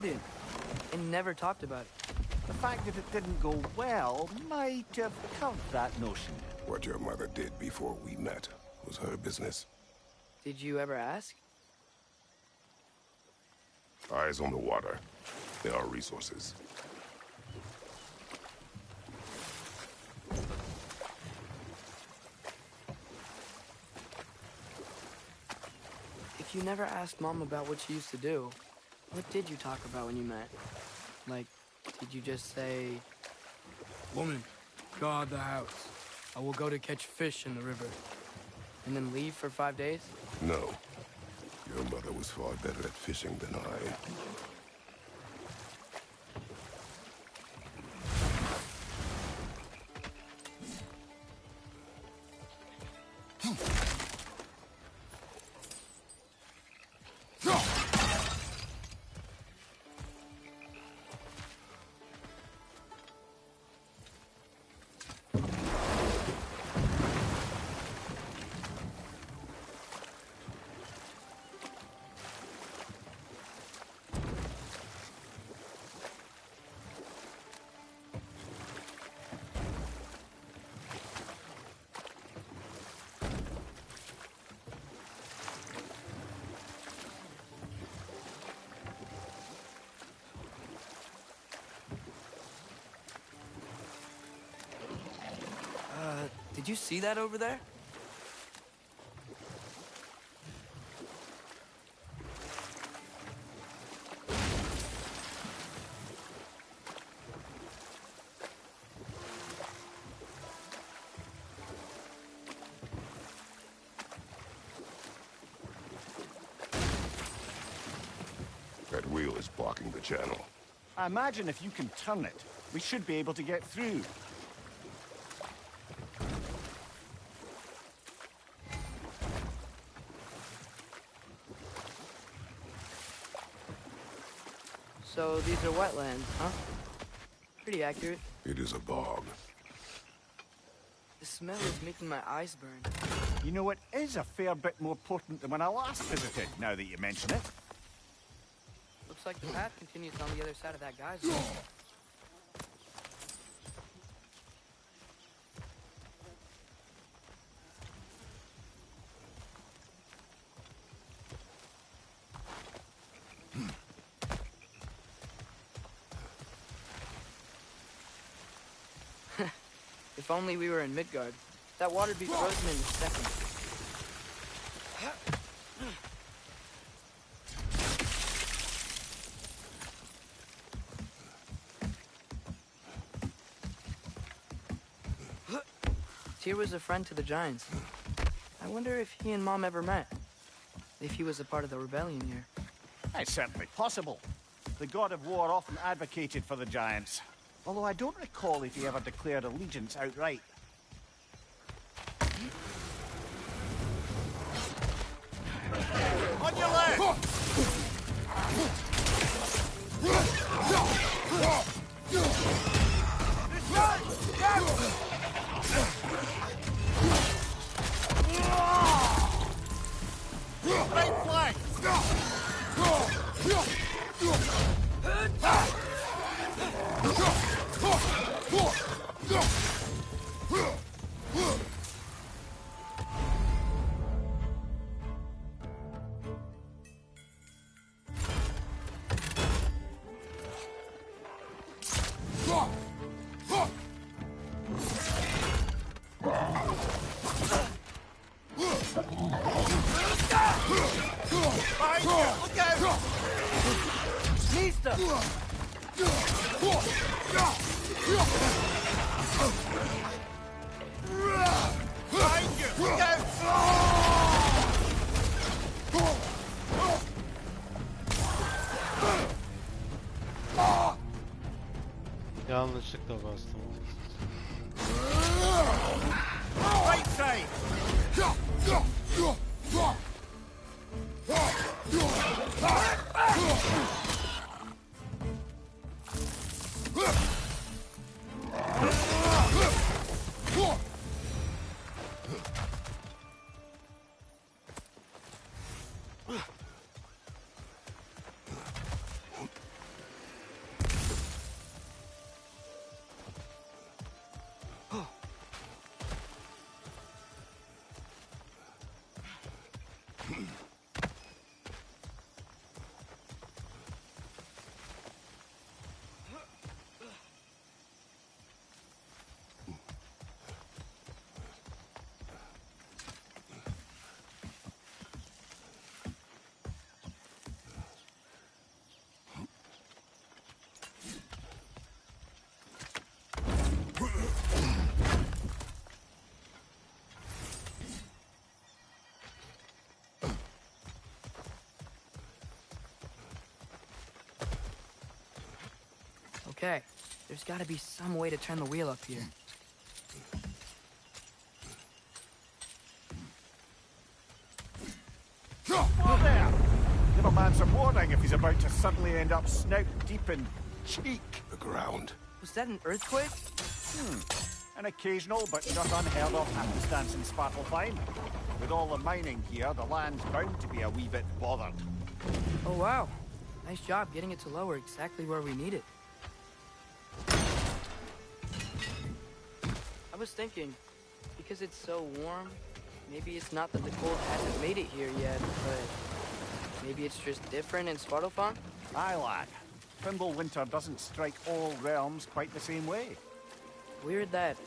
and never talked about it. The fact that it didn't go well might have curbed that notion. What your mother did before we met was her business. Did you ever ask? Eyes on the water. There are resources. If you never asked Mom about what she used to do, what did you talk about when you met? Like, did you just say, "Woman, guard the house. I will go to catch fish in the river," and then leave for 5 days? No. Your mother was far better at fishing than I. Did you see that over there? That wheel is blocking the channel. I imagine if you can turn it, we should be able to get through. So these are wetlands, huh? Pretty accurate. It is a bog. The smell is making my eyes burn. You know, it is a fair bit more potent than when I last visited, now that you mention it. Looks like the path continues on the other side of that geyser. If only we were in Midgard. That water'd be frozen in a second. Tyr was a friend to the Giants. I wonder if he and Mom ever met. If he was a part of the rebellion here. It's certainly possible. The god of war often advocated for the Giants. Although I don't recall if he ever declared allegiance outright. On your left! Right flank! Yanlışlıkla bastım. Right side! Okay, there's gotta be some way to turn the wheel up here. Whoa there! Give a man some warning if he's about to suddenly end up snout deep in cheek. The ground. Was that an earthquake? An occasional but not unheard of happenstance in Svartalfheim. With all the mining here, the land's bound to be a wee bit bothered. Oh, wow. Nice job getting it to lower exactly where we need it. I was thinking, because it's so warm, maybe it's not that the cold hasn't made it here yet, but maybe it's just different in Svartalfheim? Aye, lad. Fimble winter doesn't strike all realms quite the same way. Weird that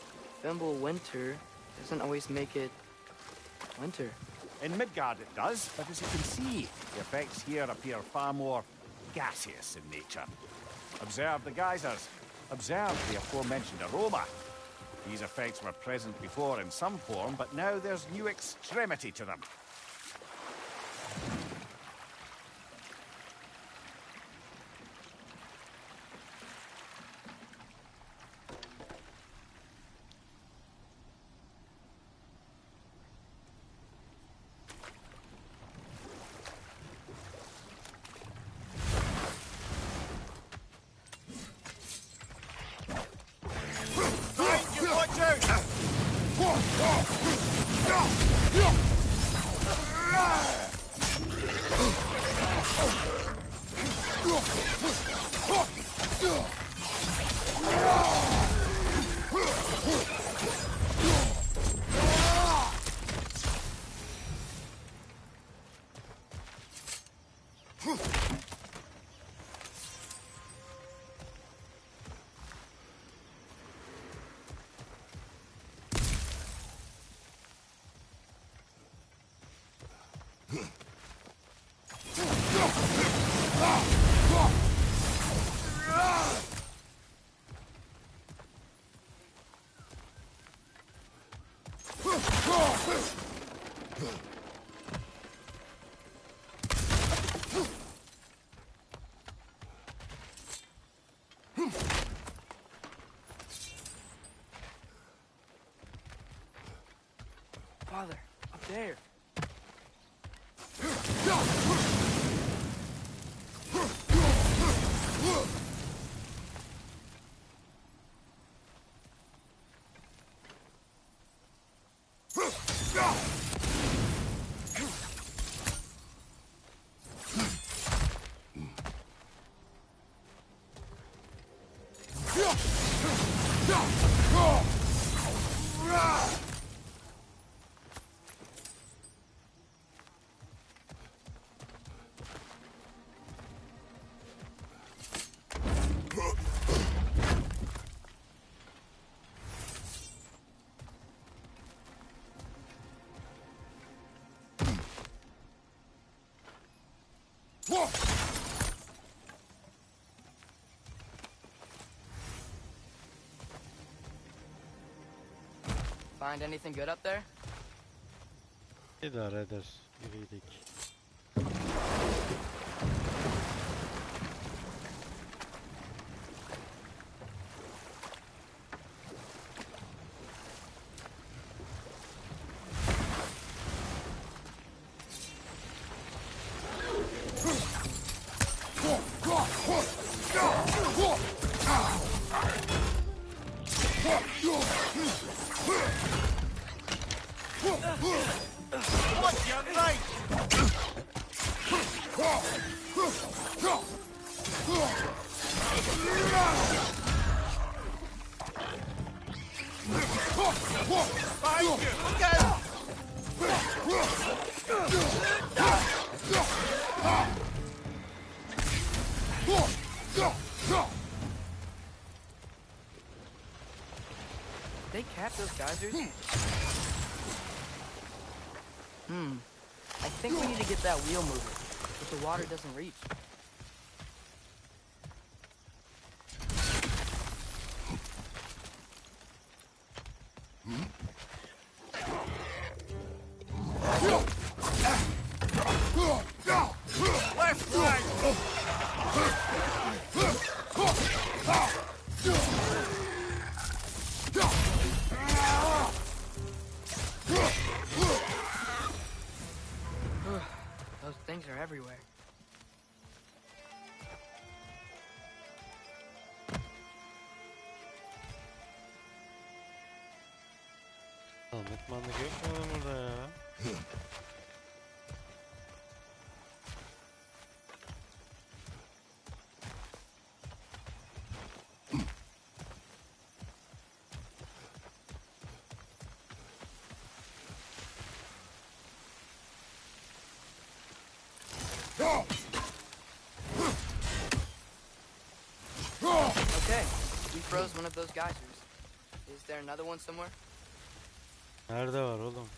Fimble winter doesn't always make it winter. In Midgard it does, but as you can see, the effects here appear far more gaseous in nature. Observe the geysers. Observe the aforementioned aroma. These effects were present before in some form, but now there's new extremity to them. Watch out! Father, up there. Find anything good up there? İdare eder. Yürüydük. Watch your right! Behind you! Look out! They cap those geysers? I think we need to get that wheel moving, but the water doesn't reach. Left flank! Öğretmenlik yok mu lan burada ya? Okay, we froze one of those geysers. Is there another one somewhere? Nerede var oğlum?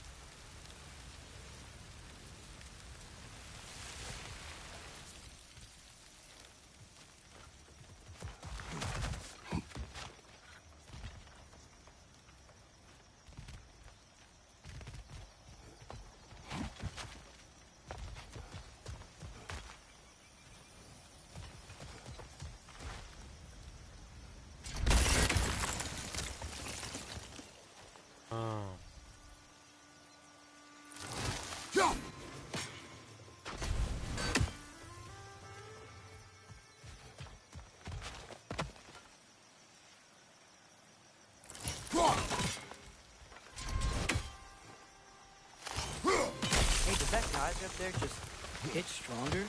Ha. Hey, did that geyser up there just get stronger?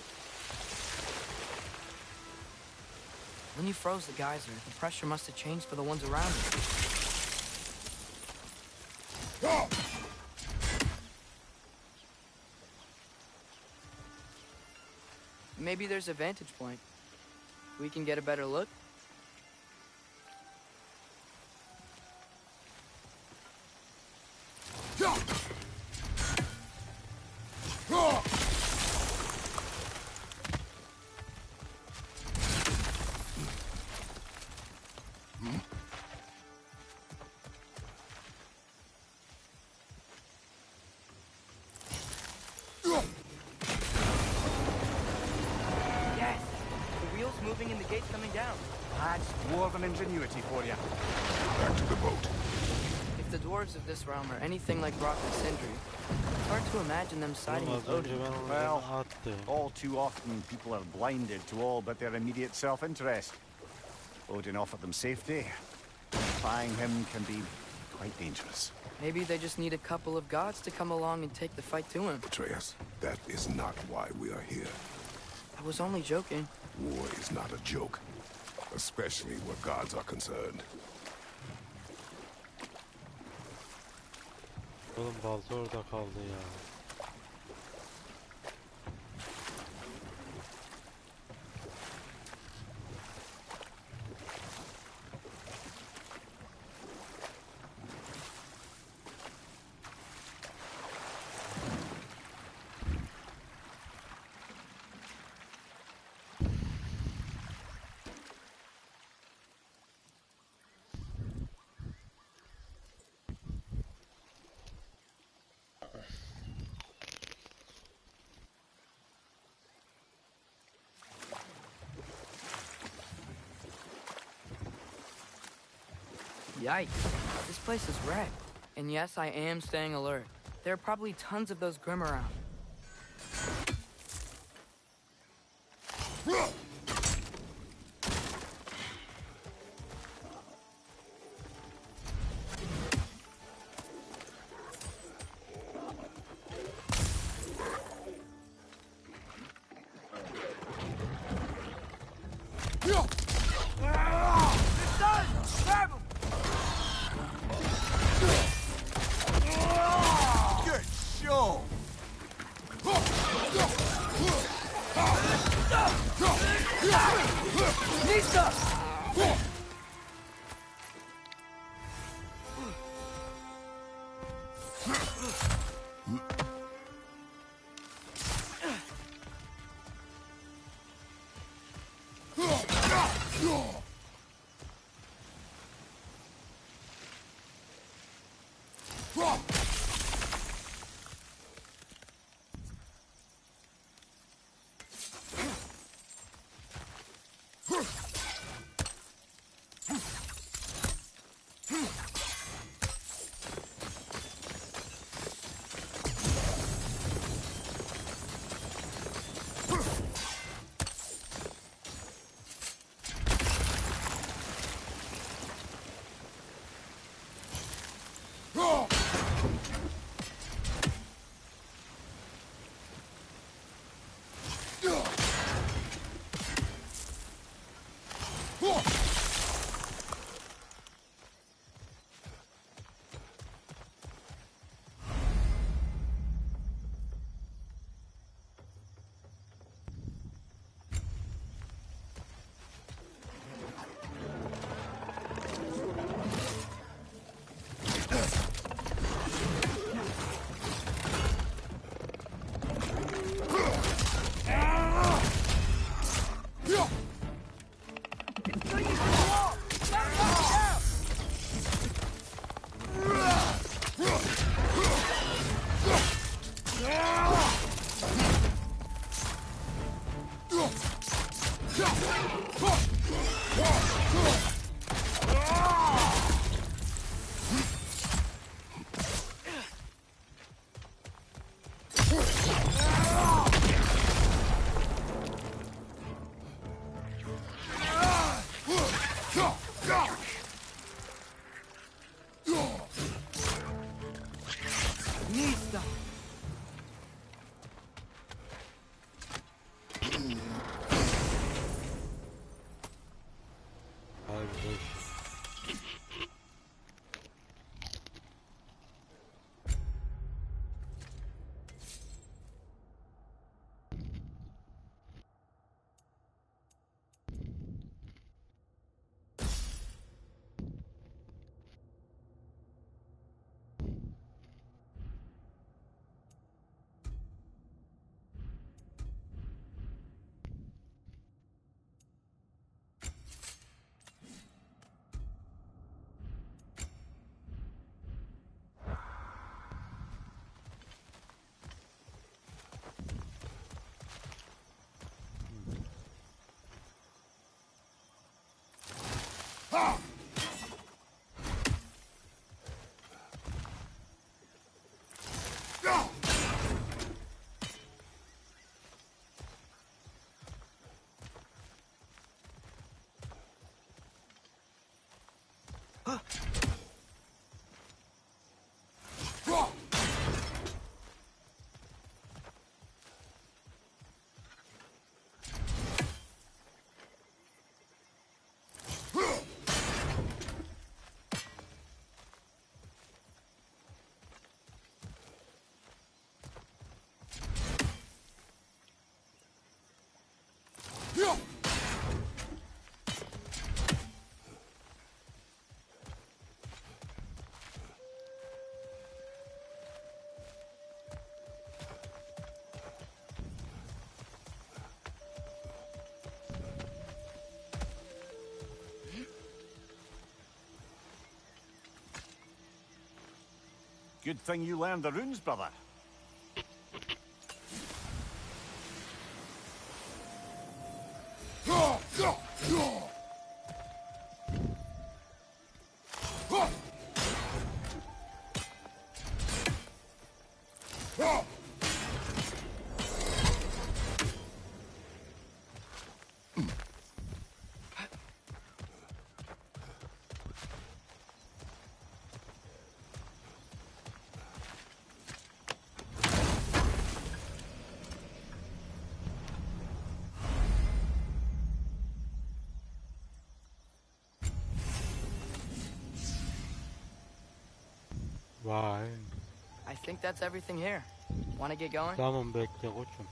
When you froze the geyser, the pressure must have changed for the ones around it. Maybe there's a vantage point. We can get a better look. Yes! The wheel's moving and the gate's coming down. That's dwarven ingenuity for you. Back to the boat. If the dwarves of this realm are anything like Brock and Sindri, it's hard to imagine them siding Oğlum with az önce Odin. ben onu Well, attım. all too often people are blinded to all but their immediate self-interest. Odin offered them safety. Defying him can be quite dangerous. Maybe they just need a couple of gods to come along and take the fight to him. Atreus, that is not why we are here. I was only joking. War is not a joke, especially where gods are concerned. Oğlum balta orada kaldı ya. Yikes. This place is wrecked. And yes, I am staying alert. There are probably tons of those Grim around. Good show! Nista! Good thing you learned the runes, brother. Vay. I think that's everything here. Want to get going? Tamam bekle koçum.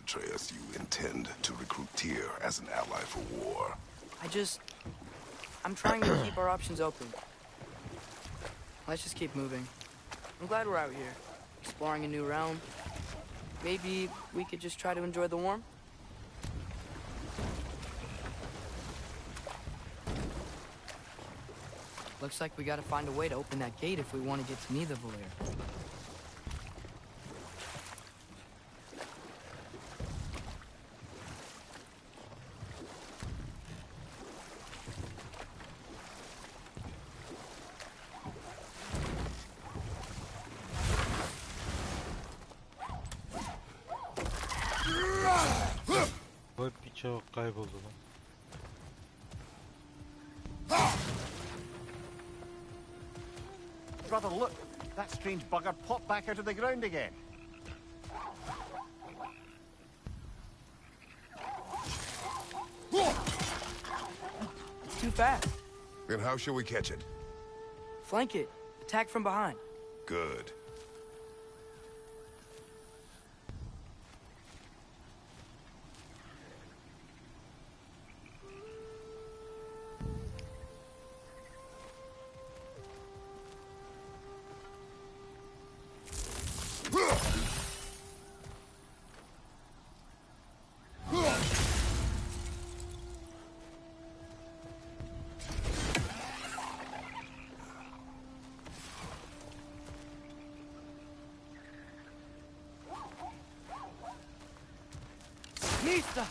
Atreus, you intend to recruit Tyr as an ally for war. I'm trying to keep our options open. Let's just keep moving. I'm glad we're out here, exploring a new realm. Maybe we could just try to enjoy the warmth? Looks like we gotta find a way to open that gate if we want to get to Nidavellir. Vay bıçağı kayboldu lan. Brother, look! That strange bugger popped back out of the ground again. It's too fast. Then how shall we catch it? Flank it. Attack from behind. Good. Nista!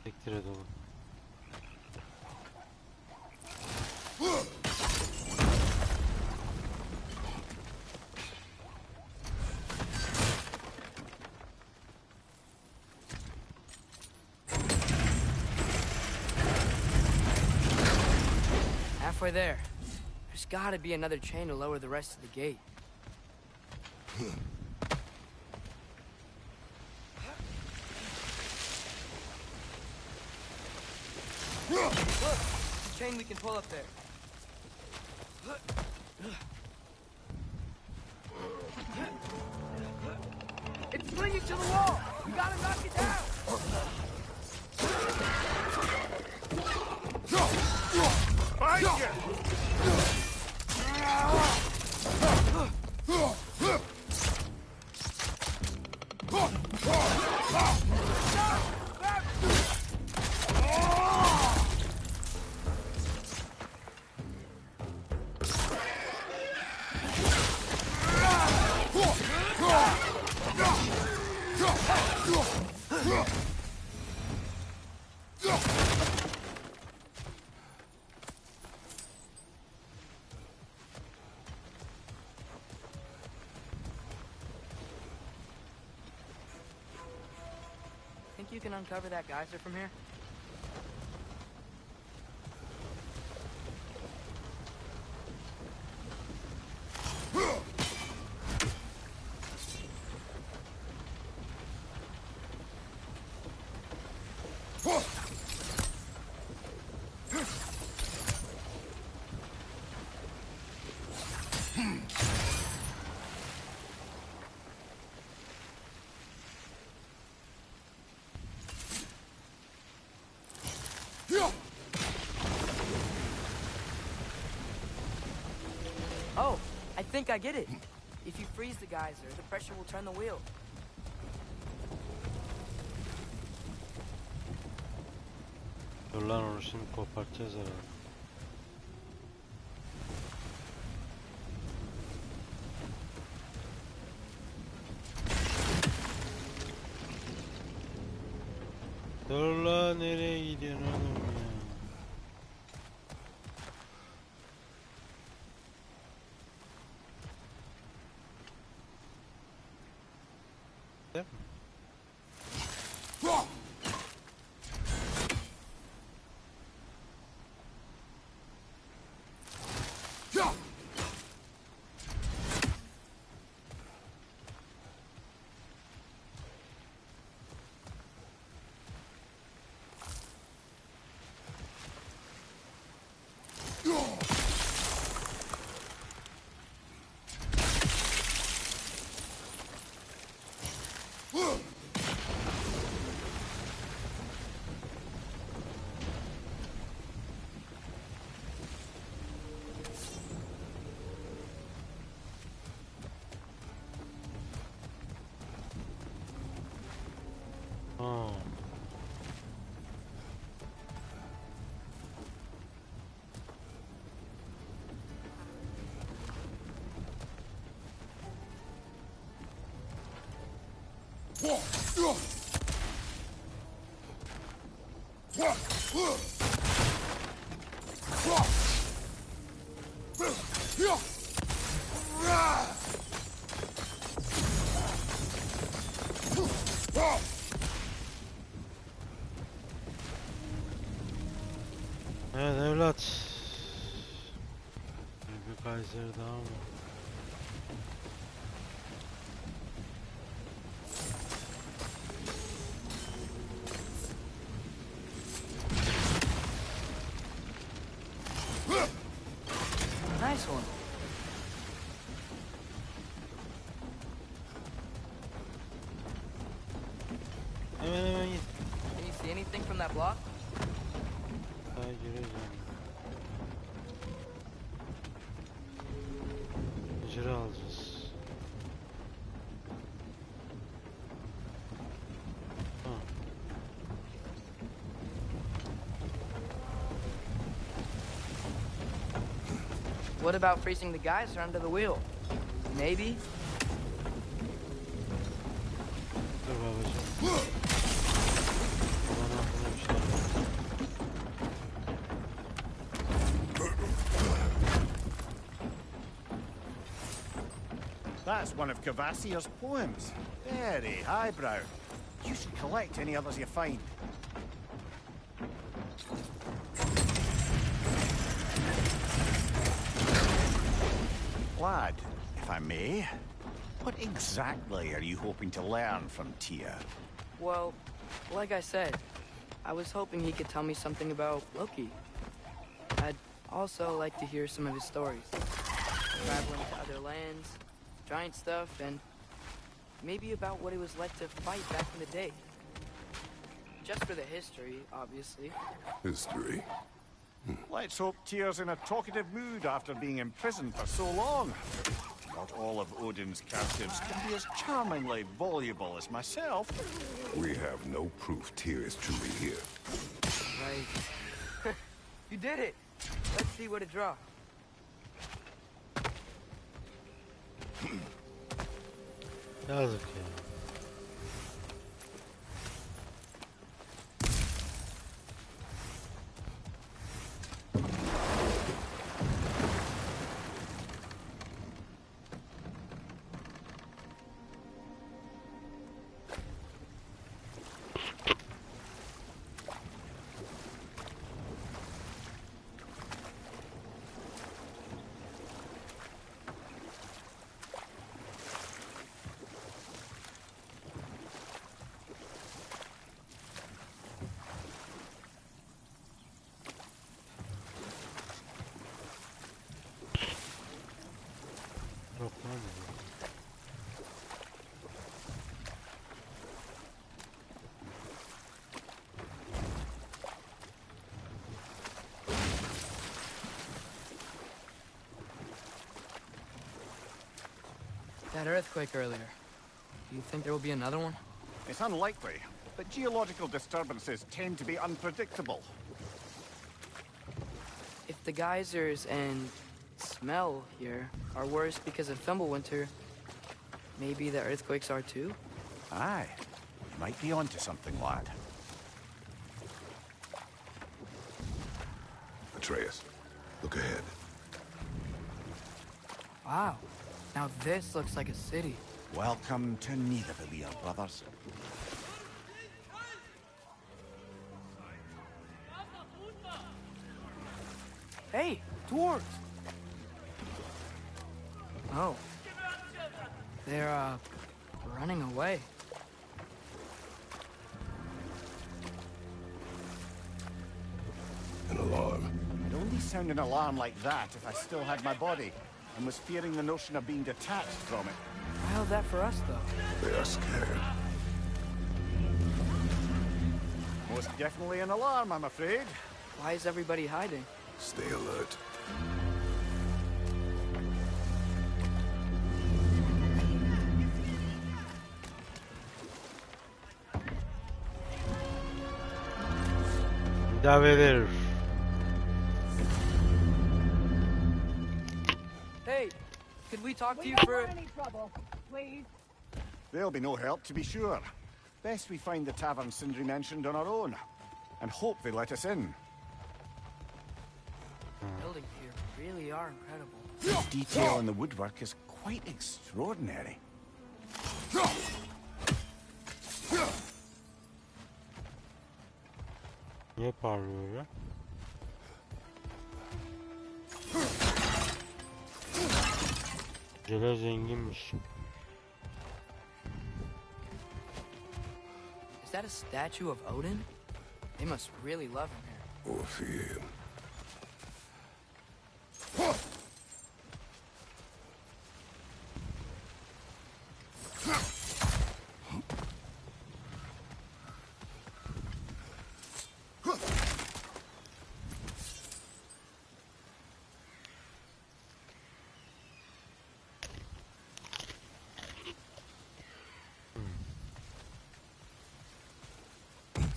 Tektire dolu. Halfway there. There's gotta be another chain to lower the rest of the gate. Look! There's a chain we can pull up there. It's clinging to the wall! We gotta knock it down! Behind you! Think you can uncover that geyser from here? Oh, I think I get it. If you freeze the geyser, the pressure will turn the wheel. Dur lan onu şimdi kopartacağız herhalde. Dur lan nereye gidiyorsun oğlum ya? Değil mi? Evet evlat. Bir Kaiser daha mı? Nice one. Hemen git. Can you see anything from that block? Daha gireceğim. Hıcırı alacağız. Ha. What about freezing the geyser under the wheel? Maybe? Dur babacığım. Bana aklıma bir şey geldi. That's one of Cavassier's poems. Very highbrow. You should collect any others you find. Lad, if I may, what exactly are you hoping to learn from Tyr? Well, like I said, I was hoping he could tell me something about Loki. I'd also like to hear some of his stories. Traveling to other lands, giant stuff, and maybe about what it was like to fight back in the day. Just for the history, obviously. History. Let's hope Tyr's in a talkative mood after being imprisoned for so long. Not all of Odin's captives can be as charmingly voluble as myself. We have no proof Tyr is truly here. Right. You did it! Let's see what it draws. Yazık ya. Yok lan bu. That earthquake earlier. Do you think there will be another one? It's unlikely, but geological disturbances tend to be unpredictable. If the geysers and smell here are worse because of Fimbulwinter, maybe the earthquakes are too? Aye, you might be onto something, lad. Atreus, look ahead. Wow. Now this looks like a city. Welcome to Nidavellir, brothers. Hey, dwarves! Oh. They're, running away. An alarm. I'd only sound an alarm like that if I still had my body, and was fearing the notion of being detached from it. Why held that for us, though? They are scared. Most definitely an alarm, I'm afraid. Why is everybody hiding? Stay alert. Davedir. Hey, could we talk to you don't for... want any trouble, please. They'll be no help, to be sure. Best we find the tavern Sindri mentioned on our own, and hope they let us in. Buildings here really are incredible. The detail in the woodwork is quite extraordinary. Niye parlıyor ya? Cela zenginmiş. Is that a statue of Odin? They must really love him here. Or fear him.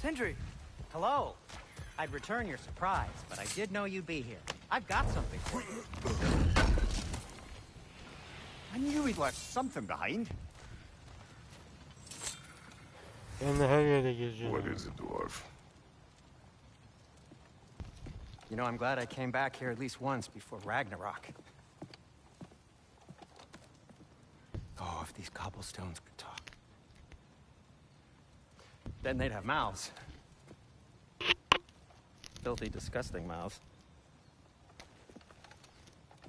Sindri! Hello. I'd return your surprise, but I did know you'd be here. I've got something for you. I knew we'd left something behind. Ben de her yere geziyorum. What is it, dwarf? You know, I'm glad I came back here at least once before Ragnarok. Oh, if these cobblestones could talk. Then they'd have mouths. Filthy, disgusting mouths.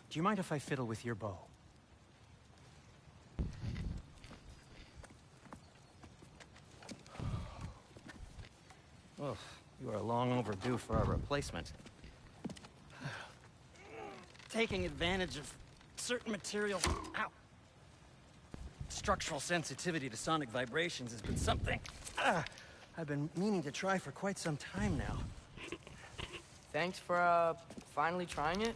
Do you mind if I fiddle with your bow? Oh, you are long overdue for a replacement. Taking advantage of certain materials. Ow! Structural sensitivity to sonic vibrations has been something I've been meaning to try for quite some time now. Thanks for, finally trying it.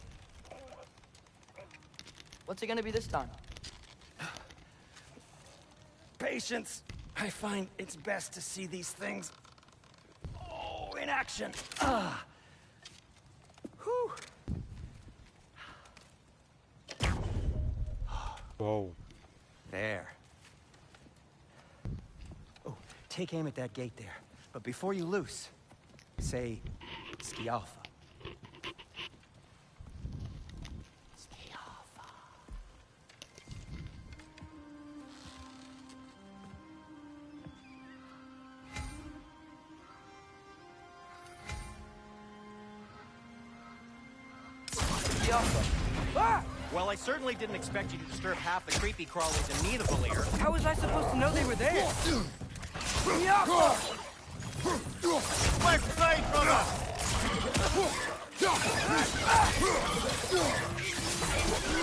What's it gonna be this time? Patience. I find it's best to see these things in action. Whew. Wow. There. Oh, take aim at that gate there. But before you loose, say, Ski Alpha. Ski Alpha. Ah! Well, I certainly didn't expect you to disturb half the creepy crawlies in Nidavellir. How was I supposed to know they were there? Left side, brother!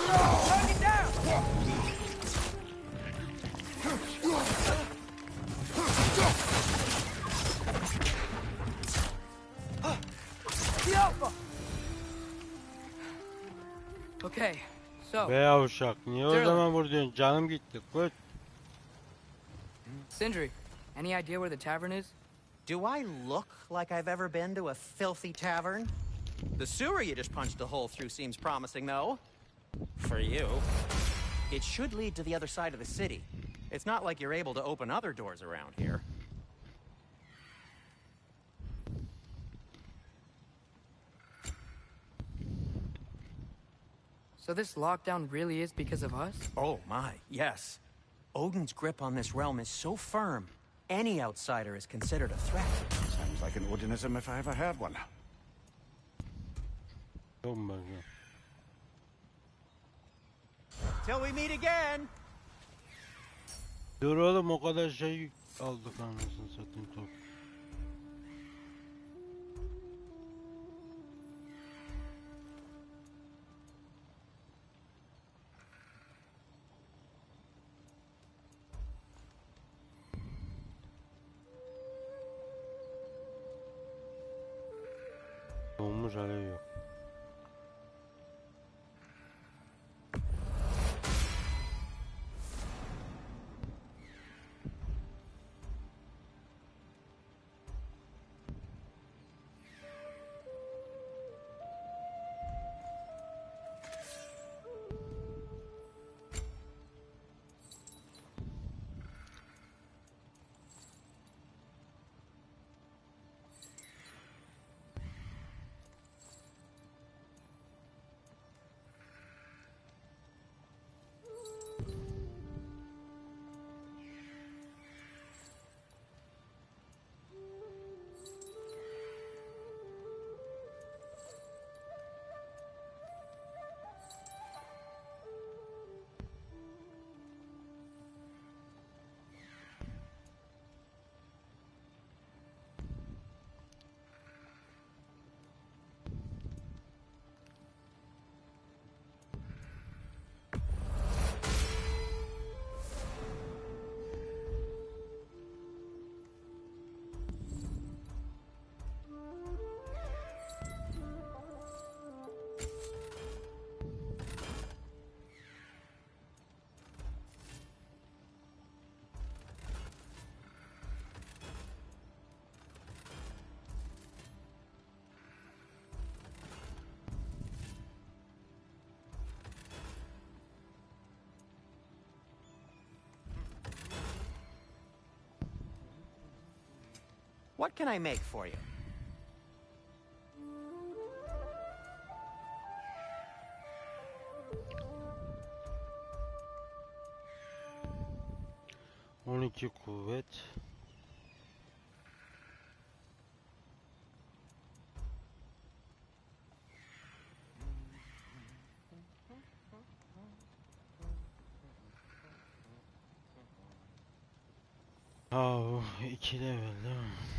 Knock it down! The Alpha! Okay, so, Be yavşak. Niye o Dur. zaman vuruyorsun? Canım gitti. Kut. Sindri, any idea where the tavern is? Do I look like I've ever been to a filthy tavern? The sewer you just punched a hole through seems promising, though. For you. It should lead to the other side of the city. It's not like you're able to open other doors around here. So this lockdown really is because of us? Oh my, yes. Odin's grip on this realm is so firm, any outsider is considered a threat. Sounds like an Odinism if I ever heard one. Çok güzel. Till we meet again! Dur oğlum, o kadar şey aldık anasını satayım top. Olmuş alev yok. What can I make for you? kuvvet. Oh, 2 level değil mi?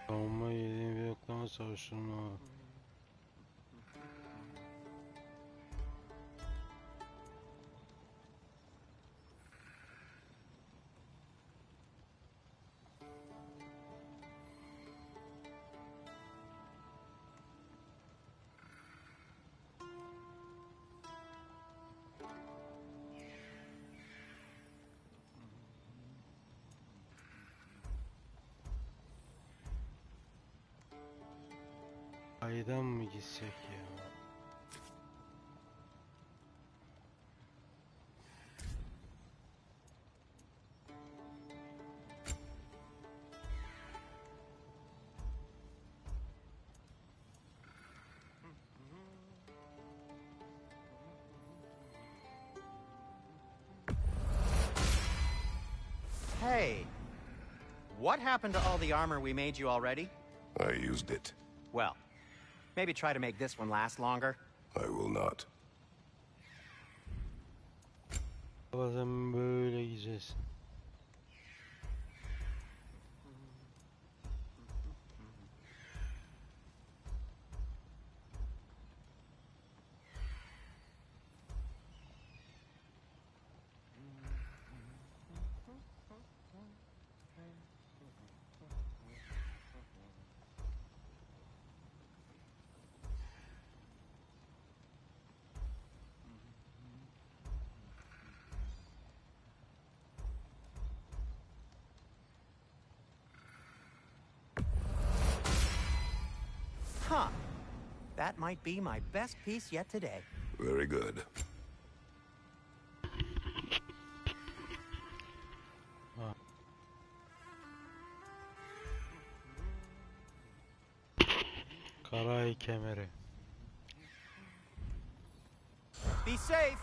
Savunma yediğin bir yoklama savaşını. Aydan mı gitsek ya? Hey, what happened to all the armor we made you already? I used it. Well, maybe try to make this one last longer. I will not. Bazen böyle gideceğiz. Huh. That might be my best piece yet today. Very good. Karay kemeri. Be safe!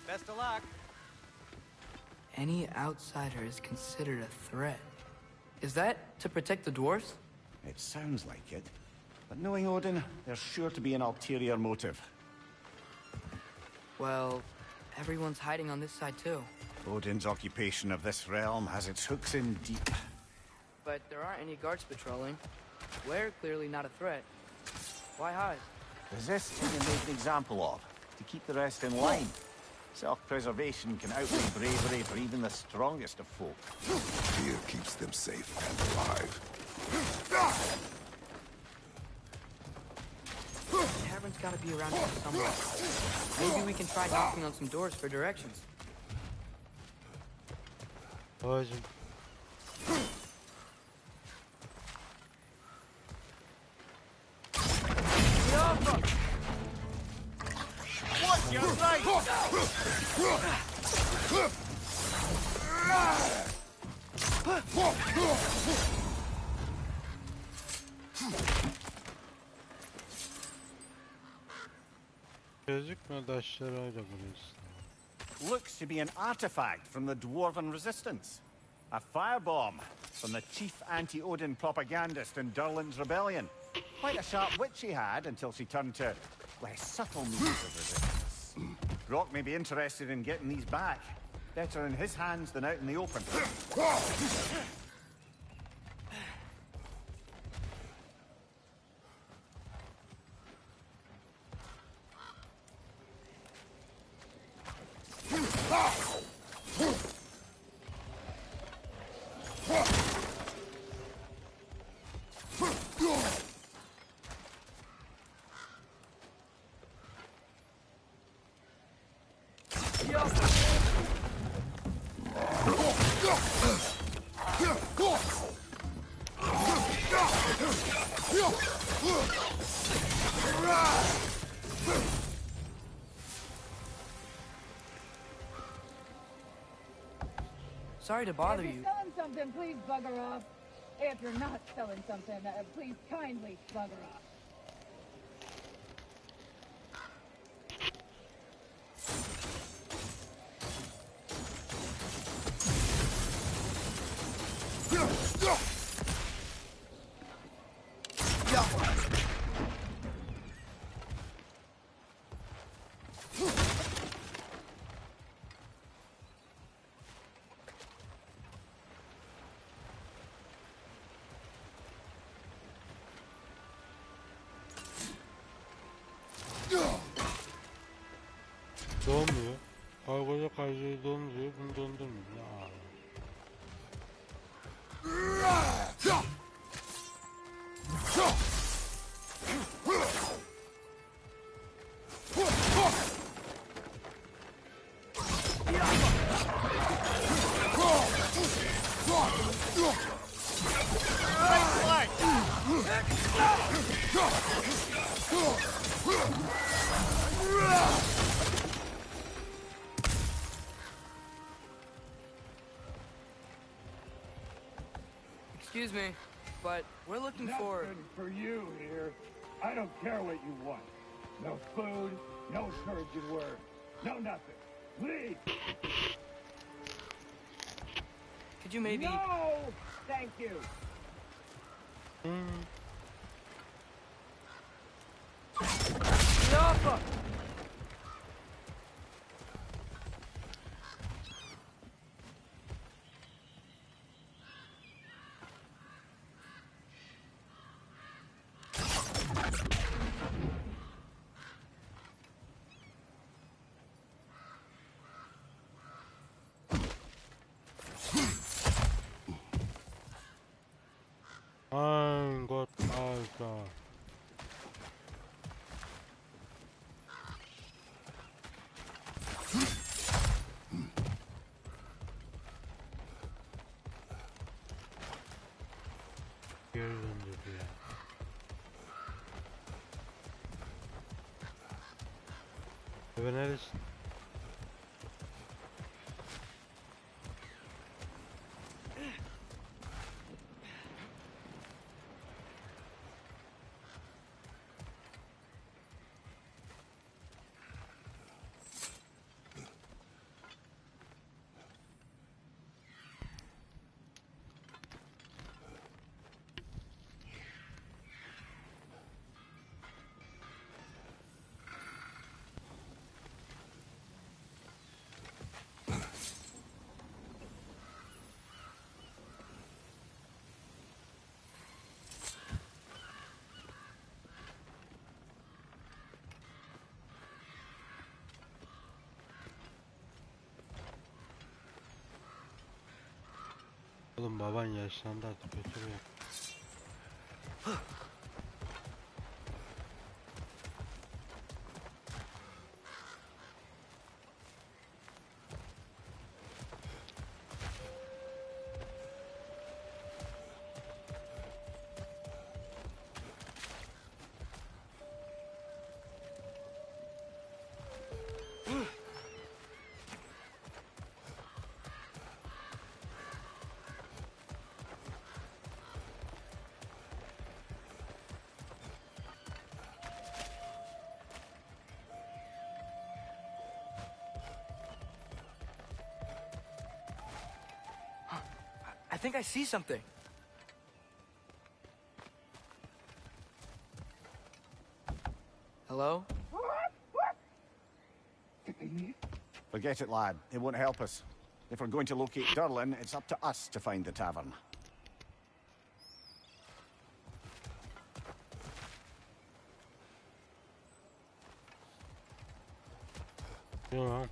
Best of luck. Any outsider is considered a threat. Is that to protect the dwarves? It sounds like it. But knowing Odin, there's sure to be an ulterior motive. Well, everyone's hiding on this side too. Odin's occupation of this realm has its hooks in deep. But there aren't any guards patrolling. We're clearly not a threat. Why hide? Resist who you made an example of, to keep the rest in line. Self-preservation can outweigh bravery for even the strongest of folk. Fear keeps them safe and alive. The tavern's gotta be around here somewhere. Maybe we can try knocking on some doors for directions. Babacım. What? You're right! gözükmüyor taşlarıyla burası. Looks to be an artifact from the Dwarven Resistance. A firebomb from the chief anti-Odin propagandist in Durlin's rebellion. Quite a sharp wit she had until she turned to less subtle means of resistance. Brock may be interested in getting these back. Better in his hands than out in the open. Sorry to bother If you. you're selling something, please bugger off. If you're not selling something, please kindly bugger off. Donmuyor. Kargoca kargoyu donduruyor. Bunu dondurmuyor. Ne ağır. Excuse me, but we're looking for... Nothing for you here. I don't care what you want. No food, no encouraging word, no nothing. Leave! Could you maybe... No! Thank you! Yappa! Mein Gott, Alter. Geri döndürdü ya. Eve neredesin? Oğlum baban yaşlandı artık götürüyor. I think I see something. Hello? Forget it, lad. It won't help us. If we're going to locate Durlin, it's up to us to find the tavern. Yeah.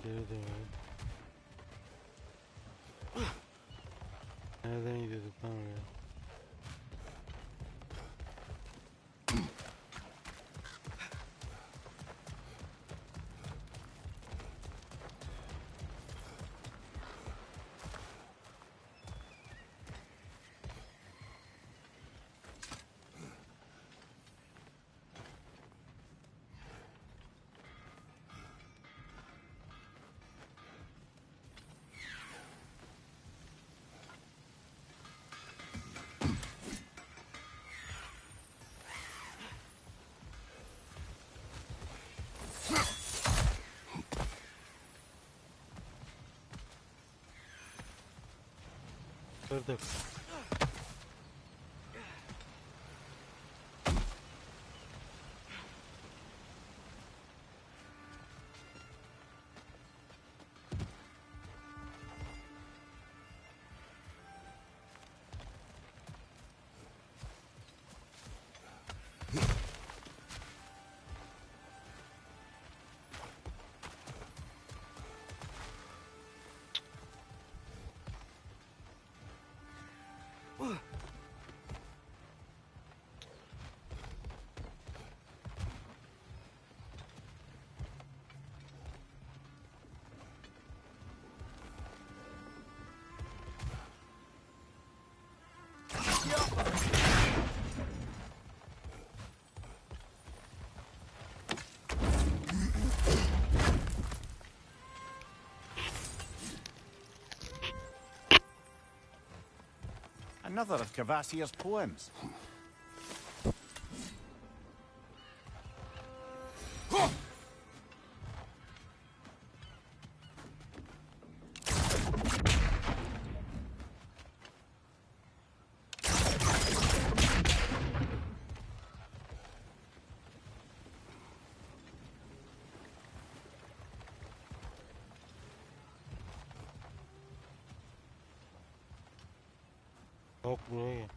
Geri dönelim. Nereden gidiyorduk lan oraya? Kırdık. Another of Cavassier's poems. Yok buraya gel.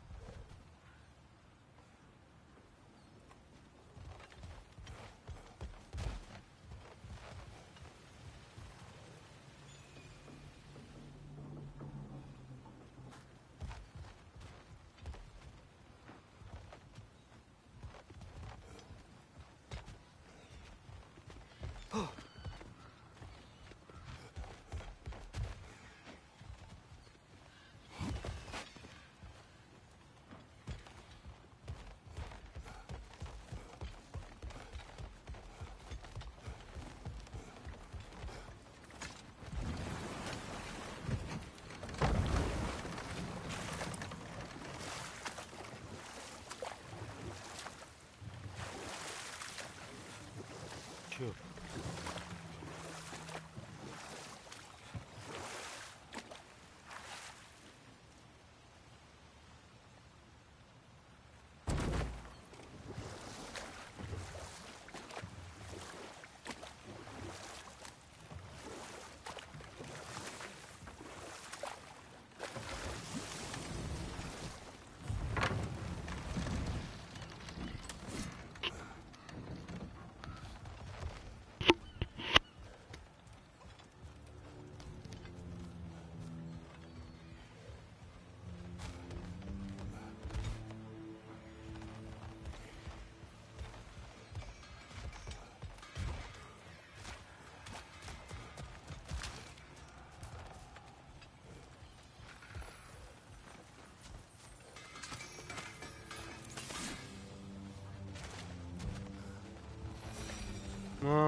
Jump.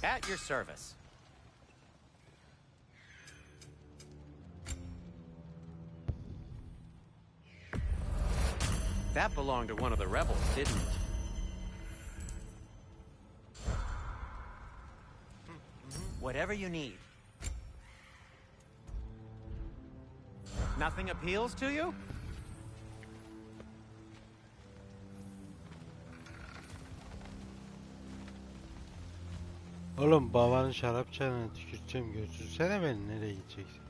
At your service. That belonged to one of the rebels, didn't it? Whatever you need. Nothing appeals to you? Oğlum babanın şarap çanağına tükürteceğim, götürsene beni, nereye gideceksin?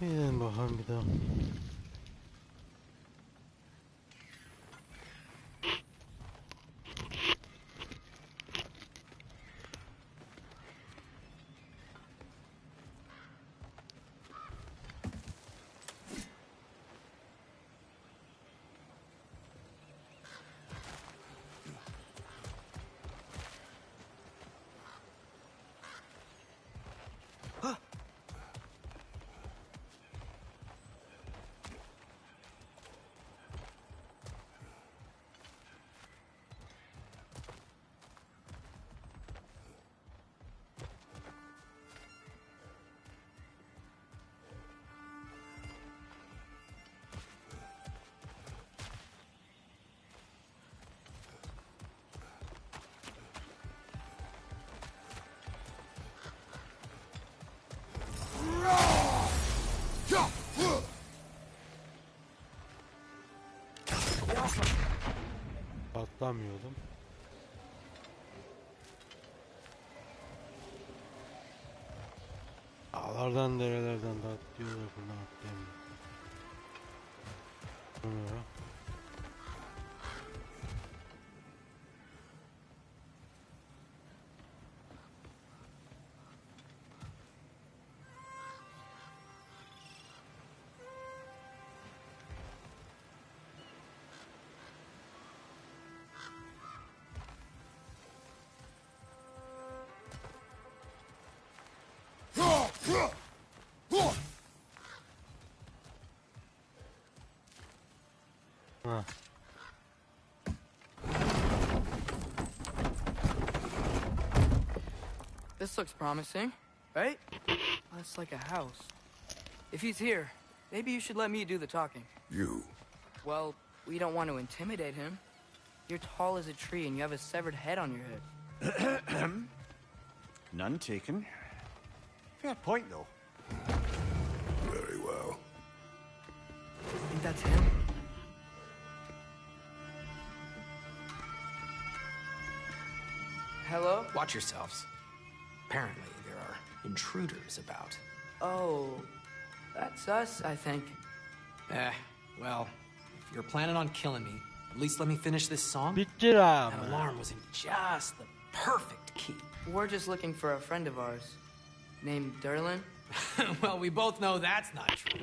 Gidelim bakalım bir daha. Patlamıyordum. Dağlardan derelerden de atlıyorlar, bunu atlayamıyor. Sonra ha. This looks promising, right? That's like a house. If he's here, maybe you should let me do the talking. You. Well, we don't want to intimidate him. You're tall as a tree and you have a severed head on your head. None taken. Fair point, though. Very well. You think that's him? Hello? Watch yourselves. Apparently, there are intruders about. Oh, that's us, I think. Well, if you're planning on killing me, at least let me finish this song. Bitti That ama. alarm was in just the perfect key. We're just looking for a friend of ours named Derlin. Well, we both know that's not true.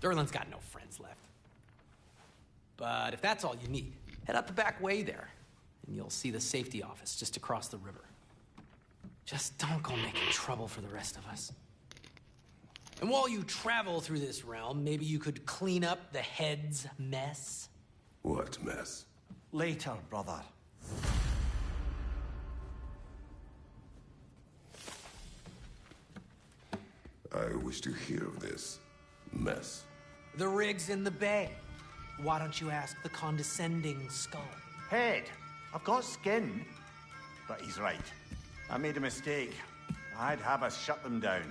Derlin's got no friends left. But if that's all you need, head up the back way there, and you'll see the safety office just across the river. Just don't go making trouble for the rest of us. And while you travel through this realm, maybe you could clean up the head's mess? What mess? Later, brother. I wish to hear of this mess. The rig's in the bay. Why don't you ask the condescending skull? Head, I've got skin. But he's right. I made a mistake. I'd have us shut them down.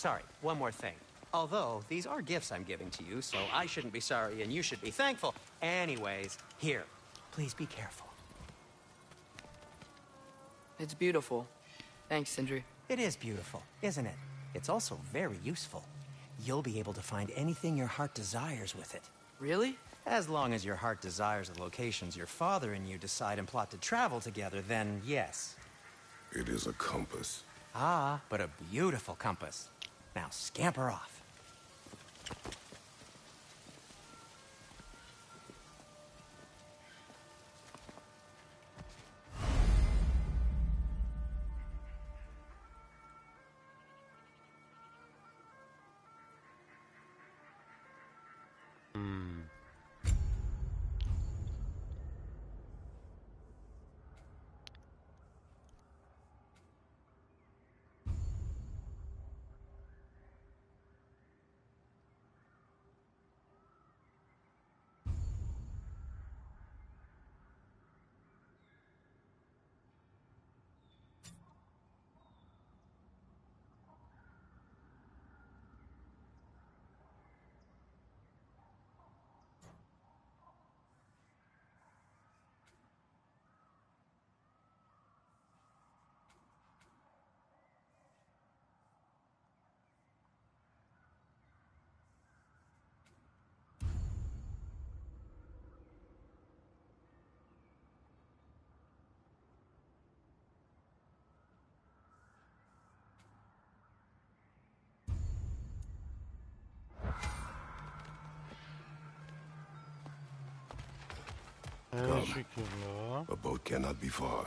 sorry, one more thing. Although, these are gifts I'm giving to you, so I shouldn't be sorry and you should be thankful. Anyways, here, please be careful. It's beautiful. Thanks, Sindri. It is beautiful, isn't it? It's also very useful. You'll be able to find anything your heart desires with it. Really? As long as your heart desires the locations your father and you decide and plot to travel together, then yes. It is a compass. Ah, but a beautiful compass. Now scamper off. Teşekkürler. A boat cannot be far.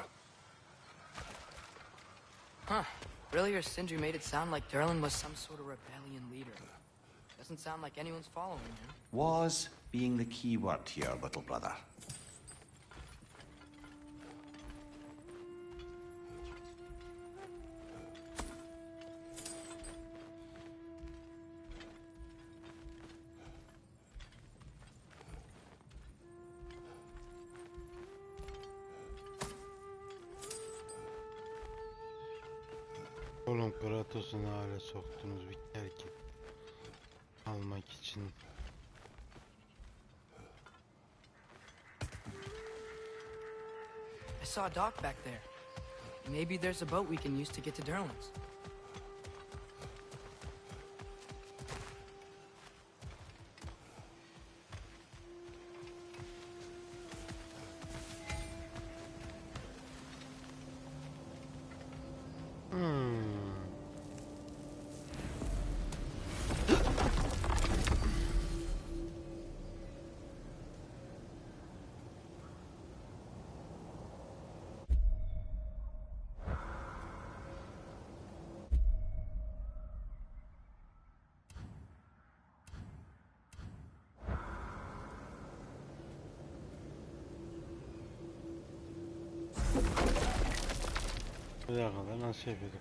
Huh. Earlier, Sindri made it sound like Durlin was some sort of rebellion leader. Doesn't sound like anyone's following him. Was being the key word here, little brother. Oğlum Kratos'u ne hale soktunuz bir erkek almak için. I saw a dock back there. Maybe there's a boat we can use to get to Durlin's. Bir dakika da nasıl yapıyorduk?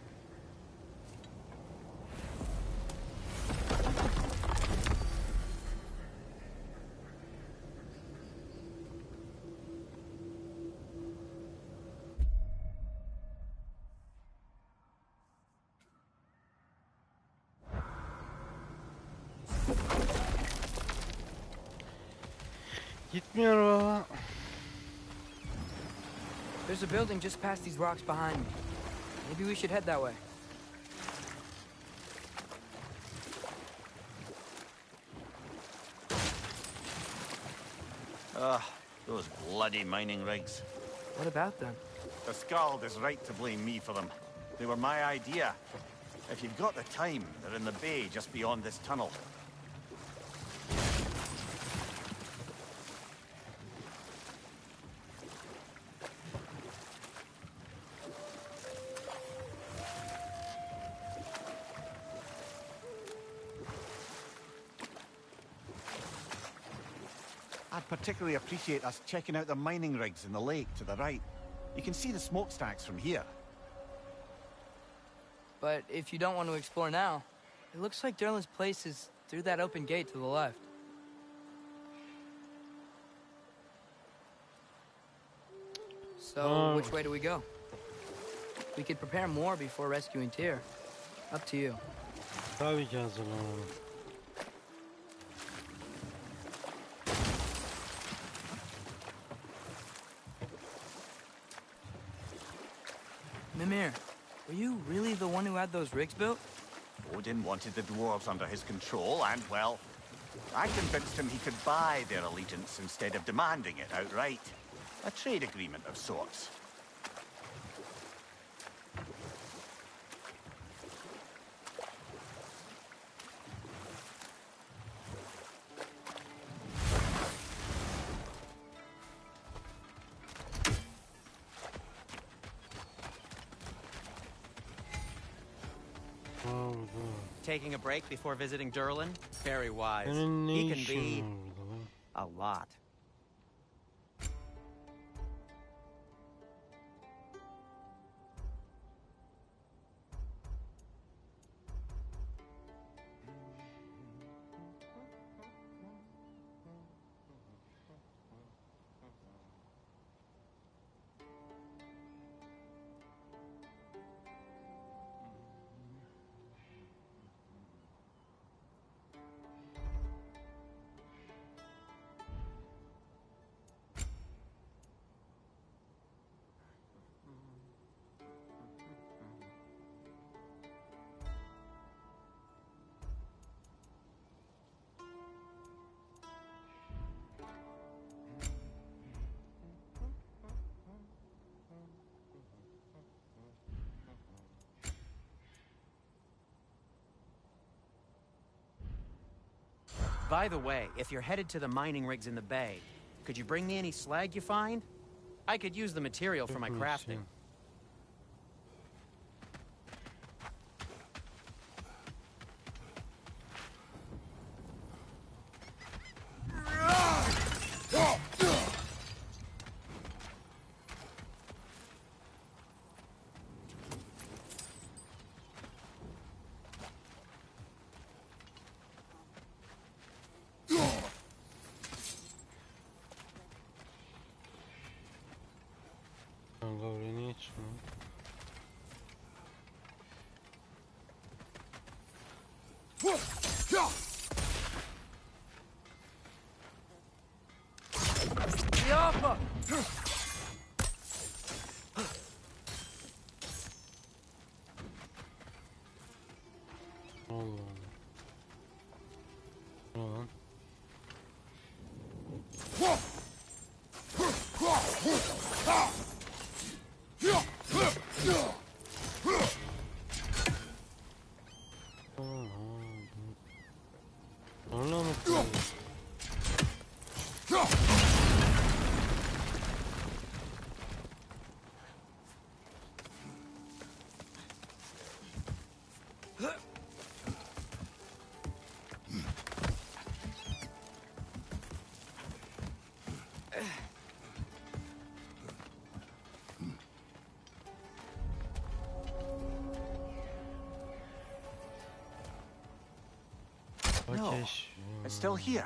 Gitmiyor baba. There's a building just past these rocks behind me. Maybe we should head that way. Those bloody mining rigs. What about them? The Skald is right to blame me for them. They were my idea. If you've got the time, they're in the bay just beyond this tunnel. I'd particularly appreciate us checking out the mining rigs in the lake to the right. You can see the smokestacks from here. But if you don't want to explore now, it looks like Durlin's place is through that open gate to the left. So, which way do we go? We could prepare more before rescuing Tyr. Up to you. Tabii ki hazırlanalım. Mimir, were you really the one who had those rigs built? Odin wanted the dwarves under his control, and, well, I convinced him he could buy their allegiance instead of demanding it outright. A trade agreement of sorts. Taking a break before visiting Durlin? Very wise. Senin ne He can işin be var burada lan? a lot. By the way, if you're headed to the mining rigs in the bay, could you bring me any slag you find? I could use the material for my crafting. Kanka oraya niye çıkmıyor? Yapma! Allah Allah. Ne lan? Anlamadım. No, it's still here.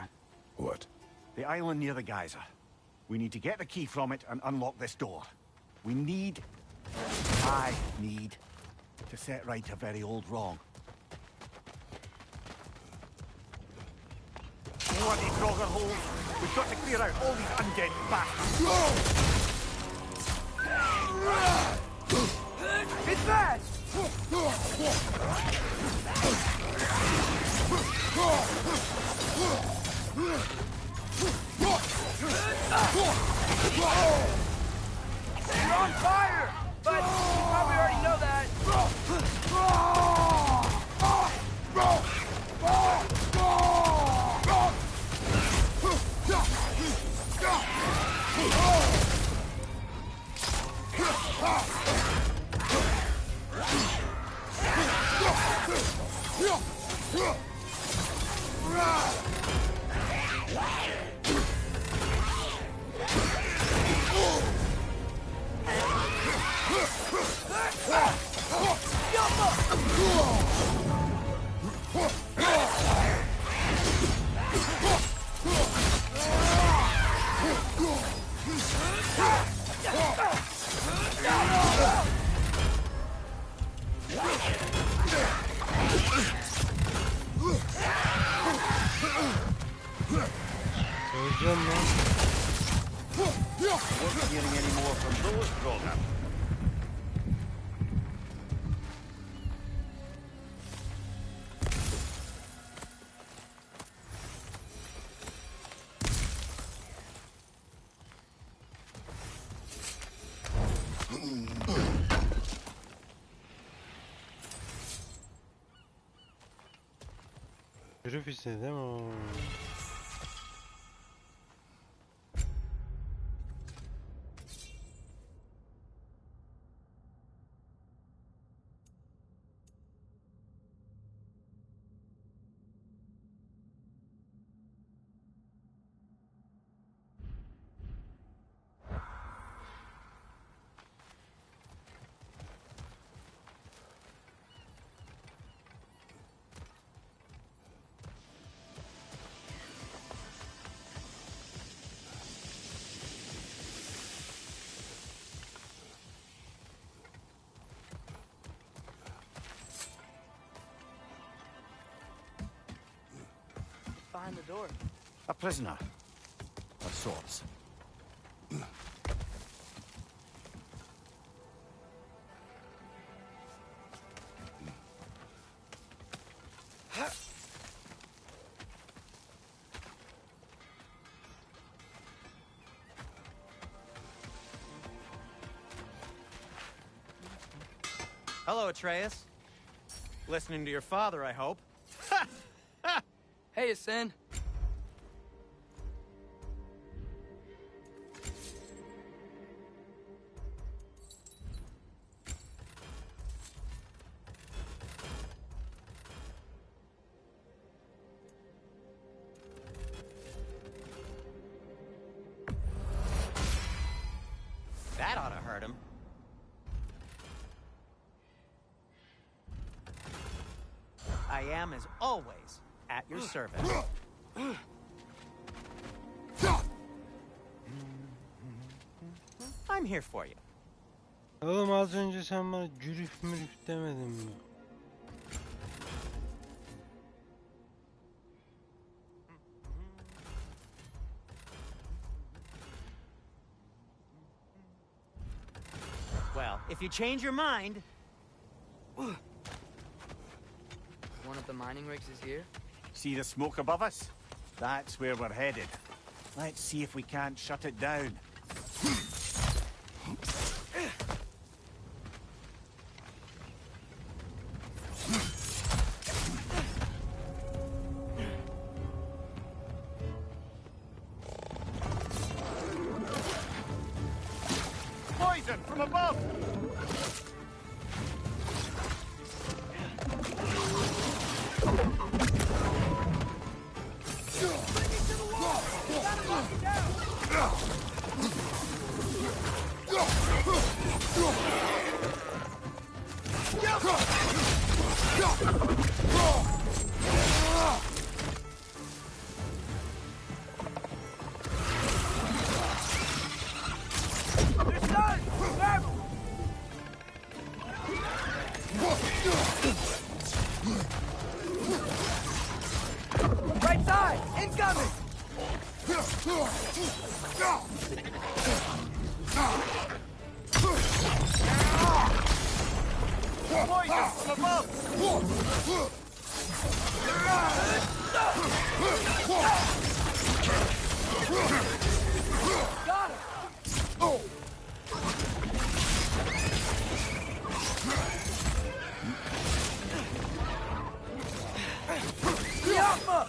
What? The island near the geyser. We need to get the key from it and unlock this door. I need to set right a very old wrong. Bloody grogger holes! We've got to clear out all these undead bastards! It's bad! You're on fire! But you probably already know that. Öleceğim lan. Wasn't hearing any more from those Drogon. Herif istedi değil mi o? Behind the door. A prisoner. Of sorts. Hello, Atreus. Listening to your father, I hope. Hey, Sin. That ought to hurt him. I am, as always, at your service. I'm here for you. Oğlum az önce sen bana cürüf mürüf demedin mi? Well, if you change your mind... One of the mining rigs is here? See the smoke above us? That's where we're headed. Let's see if we can't shut it down. Poison from above! Right side! Incoming! Poison from above! Got him! Yapma!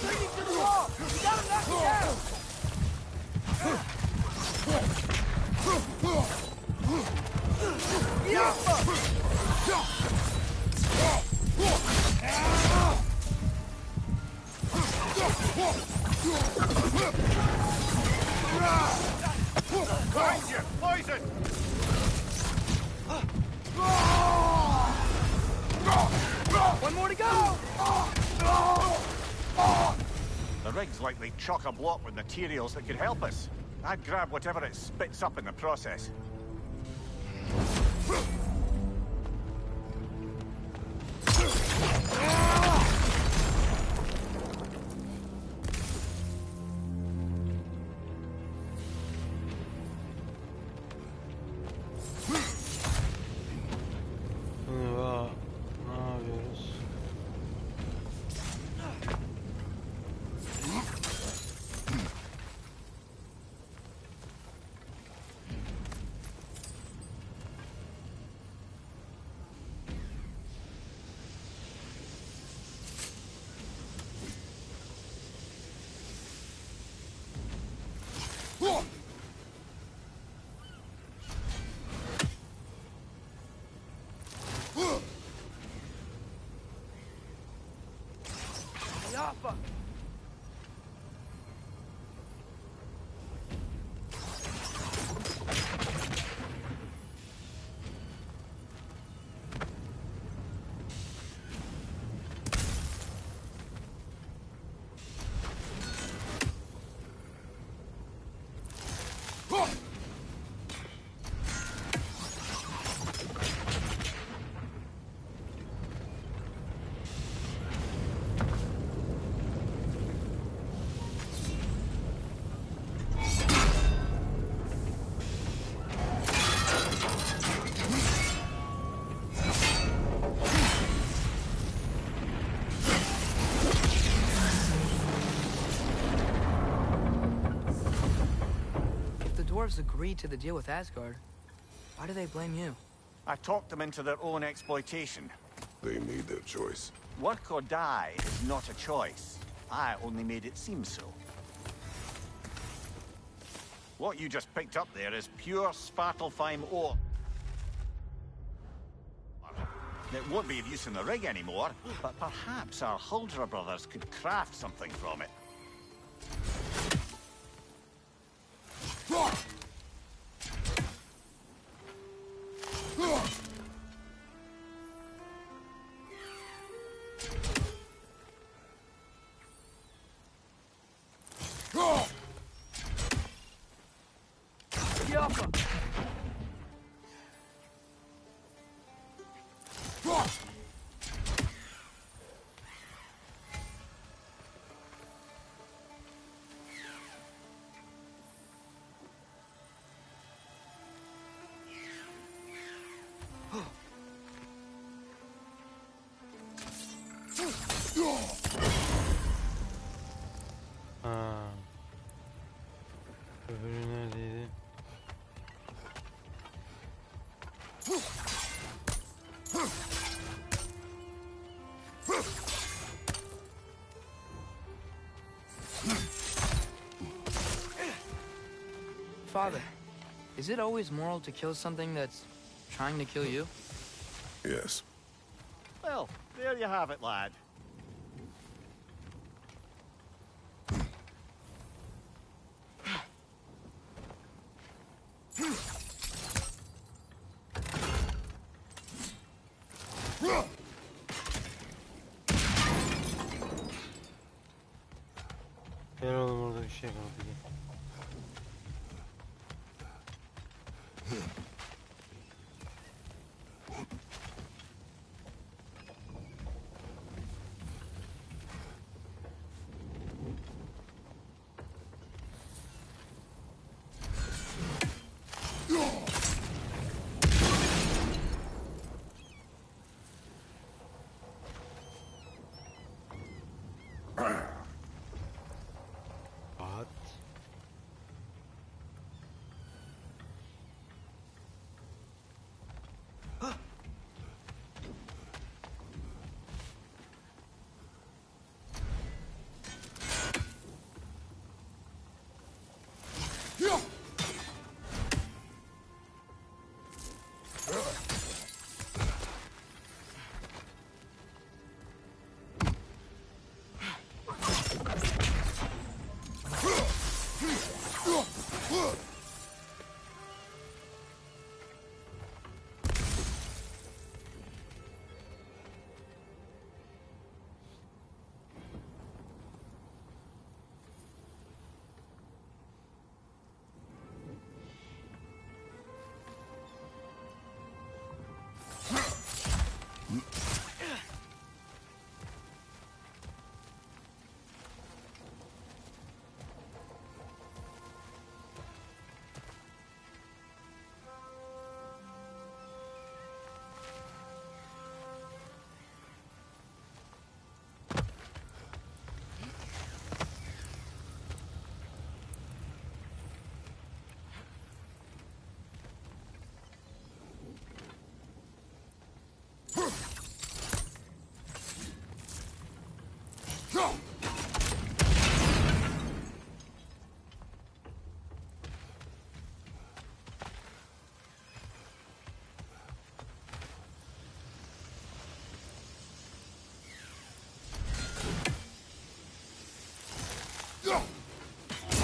Bring him to the wall! You gotta knock him down! Behind you! Poison! One more to go! The rig's likely chock-a-block with materials that could help us. I'd grab whatever it spits up in the process. Ne yapıyoruz? Yappa! Dwarves agreed to the deal with Asgard. Why do they blame you? I talked them into their own exploitation. They made their choice. Work or die is not a choice. I only made it seem so. What you just picked up there is pure Svartalfheim ore. It won't be of use in the rig anymore, but perhaps our Huldra brothers could craft something from it. Yappa! Ha. Öbürü neredeydi? Father, is it always moral to kill something that's trying to kill you? Yes. Well, there you have it, lad. Gel oğlum, orada bir şey kaldı. Gel. At.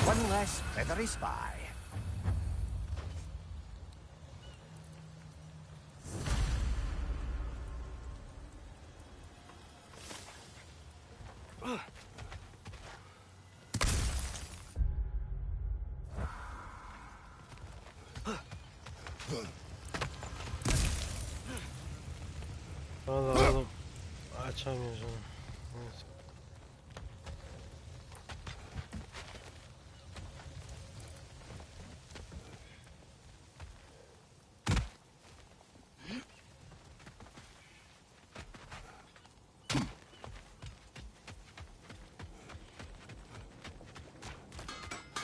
One less feathery spy. Alalım. Açamayacağım. Neyse.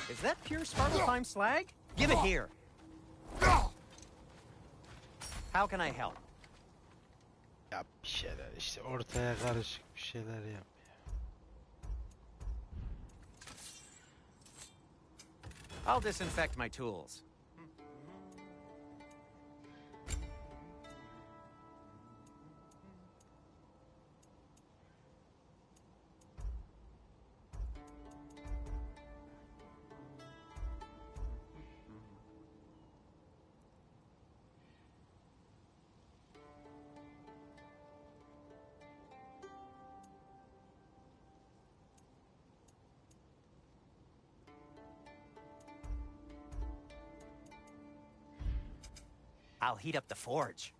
Is that pure Sparkle slag? Give it here. How can I help? Yap bir şeyler işte ortaya karışık bir şeyler yap ya. I'll disinfect my tools. I'll heat up the forge.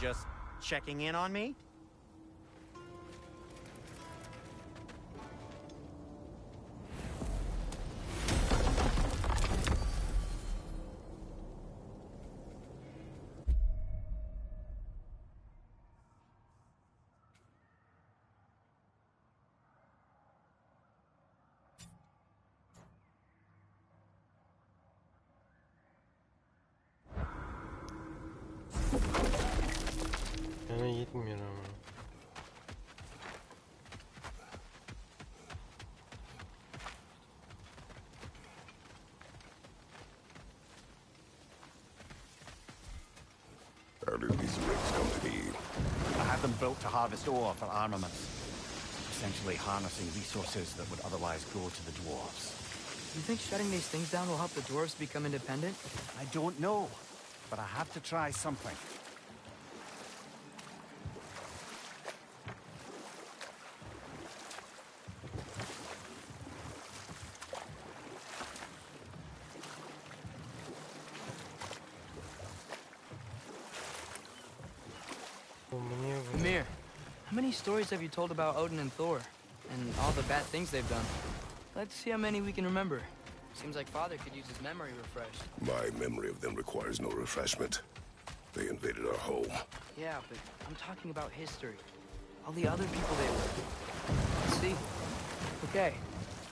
Just checking in on me? Yani gitmiyor ama. How did these rigs come to be? I had them built to harvest ore for armaments. Essentially harnessing resources that would otherwise go to the dwarves. You think shutting these things down will help the dwarves become independent? I don't know, but I have to try something. Amir, how many stories have you told about Odin and Thor? And all the bad things they've done? Let's see how many we can remember. Seems like Father could use his memory refreshed. My memory of them requires no refreshment. They invaded our home. Yeah, but I'm talking about history. All the other people they were. Let's see. Okay,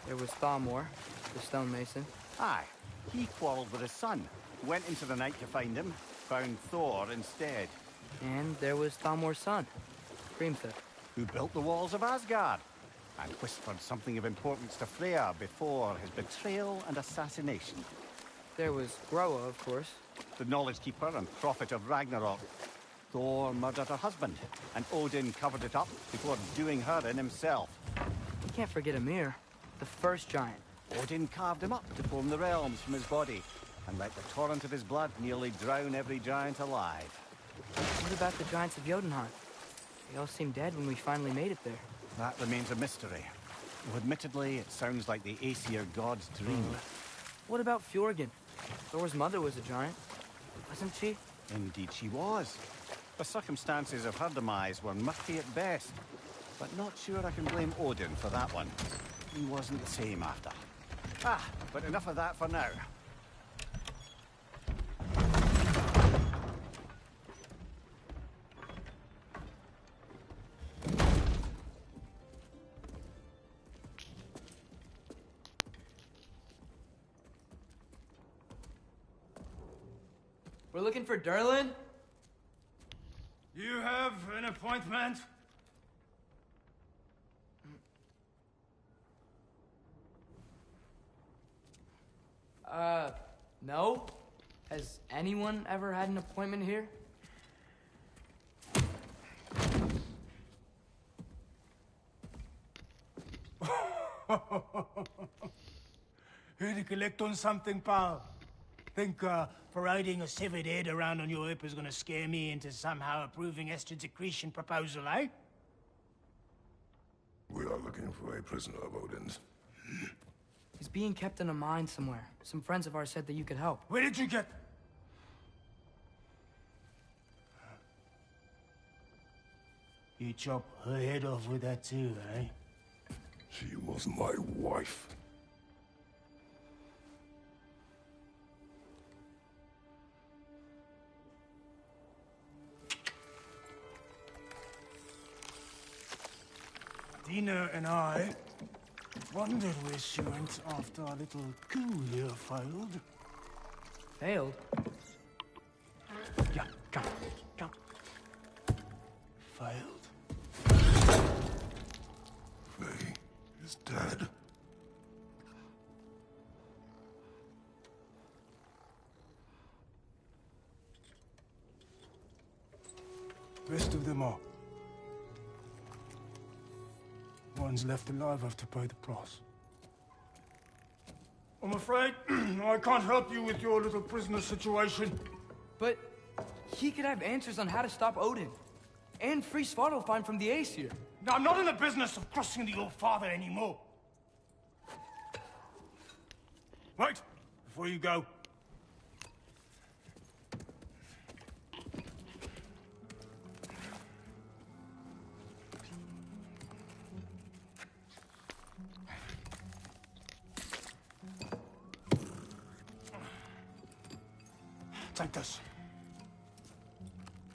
there was Thalmor, the stonemason. Aye, he quarreled with his son. Went into the night to find him, found Thor instead. And there was Thalmor's son, Grimtha. Who built the walls of Asgard and whispered something of importance to Freya before his betrayal and assassination. There was Groa, of course. The knowledge keeper and prophet of Ragnarok. Thor murdered her husband, and Odin covered it up before doing her in himself. You can't forget Ymir, the first giant. Odin carved him up to form the realms from his body, and let the torrent of his blood nearly drown every giant alive. What about the giants of Jotunheim? They all seemed dead when we finally made it there. That remains a mystery. Though admittedly, it sounds like the Aesir god's dream. What about Fjorgyn? Thor's mother was a giant, wasn't she? Indeed she was. The circumstances of her demise were murky at best, but not sure I can blame Odin for that one. He wasn't the same after. But enough of that for now. We're looking for Derlin? You have an appointment? No? Has anyone ever had an appointment here? Here to collect on something, pal? Think, parading a severed head around on your hip is gonna scare me into somehow approving Esther's accretion proposal, eh? We are looking for a prisoner of Odin's. He's being kept in a mine somewhere. Some friends of ours said that you could help. Where did you get... You chop her head off with that too, eh? She was my wife. Dina and I wondered where she went after our little coup here failed. Failed? Yeah, come, come. Failed. Faye is dead. Rest of them are. One's left alive have to pay the price. I'm afraid I can't help you with your little prisoner situation. But he could have answers on how to stop Odin. And free Svartalfheim from the Aesir. Now, I'm not in the business of crossing the old father anymore. Right, before you go. Take this.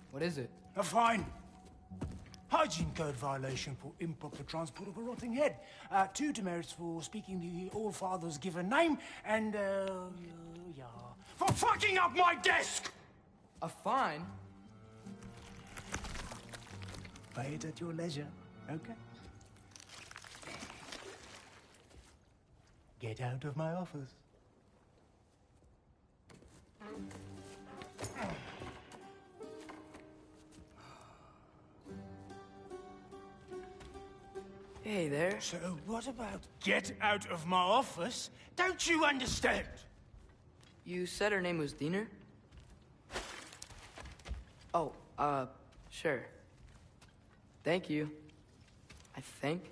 What is it? A fine. Hygiene code violation for improper transport of a rotting head. 2 demerits for speaking the All-Father's given name, and, yeah... for fucking up my desk! A fine? Pay it at your leisure, okay? Get out of my office. Hey there. So what about get out of my office? Don't you understand? You said her name was Diener? Oh, sure. Thank you. I think.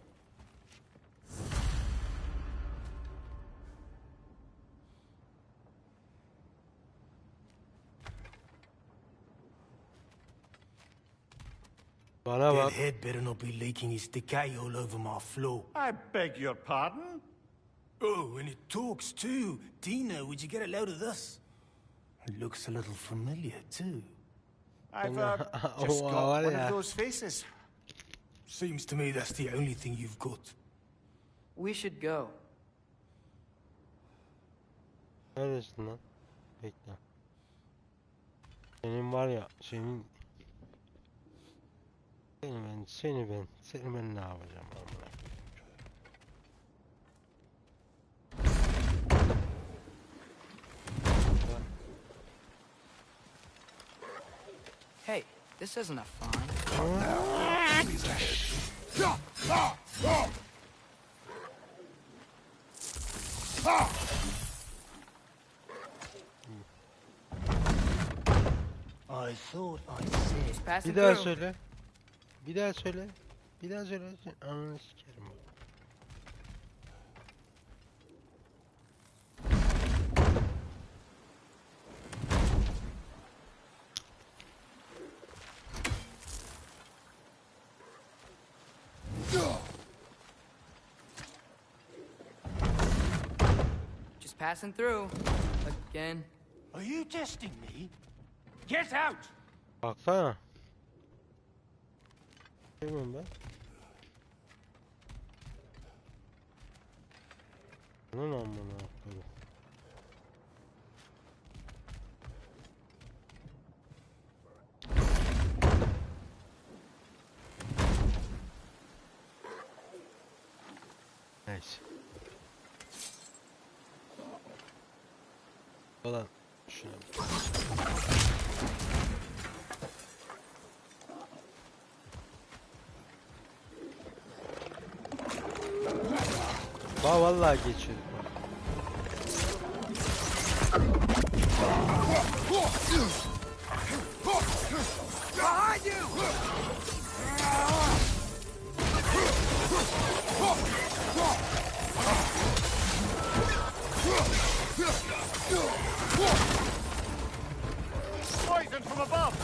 Bana That bak. head better not be leaking its decay all over my floor. I beg your pardon? Oh, and it talks too. Dina, would you get a load of this? It looks a little familiar too. I've Oh, just got var one ya. of those faces. Seems to me that's the only thing you've got. We should go. Neredesin lan? Bekle. Senin var ya, seni ben ne yapacağım amına. Hey, this isn't a fine. Please ahead. I thought I said... He's passing Bir daha through. söyle. Bir daha söyle. Bir daha söyle. Ananı sikerim bak. passing through. Again. Are you testing me? Get out! Baksana. Bilmiyorum ben. Bunun amına koyayım. Neyse. Ulan şuna bak vallahi geçiyor. Behind you! Poison from above!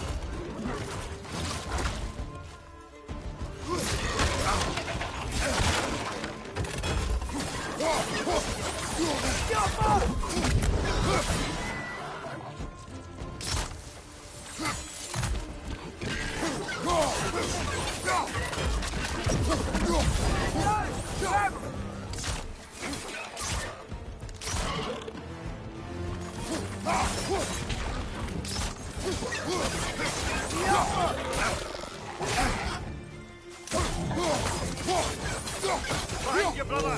Find your brother!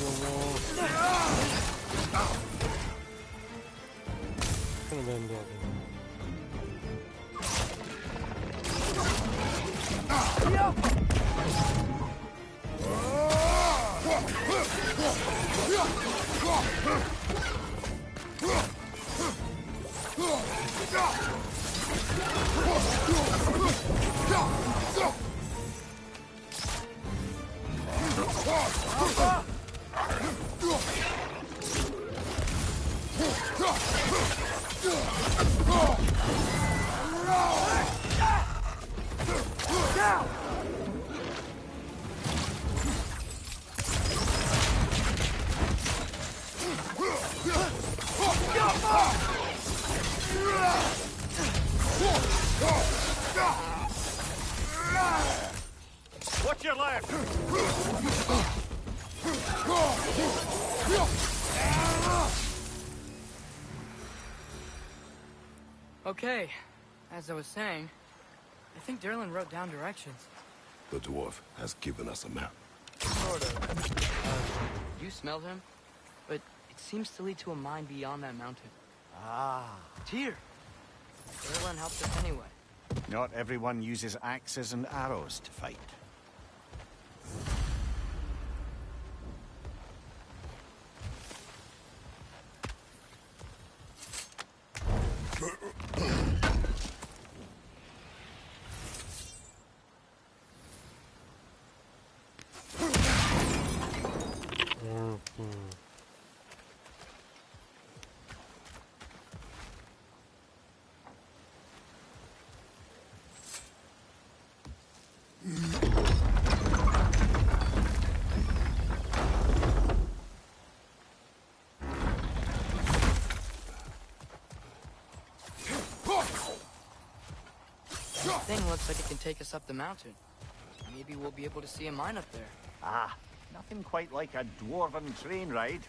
Şunu ben de alayım. Watch your left! Okay, as I was saying, I think Derlin wrote down directions. The dwarf has given us a map. Sort of. You smelled him? But it seems to lead to a mine beyond that mountain. Ah. It's here. Derlin helped us anyway. Not everyone uses axes and arrows to fight. The thing looks like it can take us up the mountain. Maybe we'll be able to see a mine up there. Ah, nothing quite like a dwarven train ride.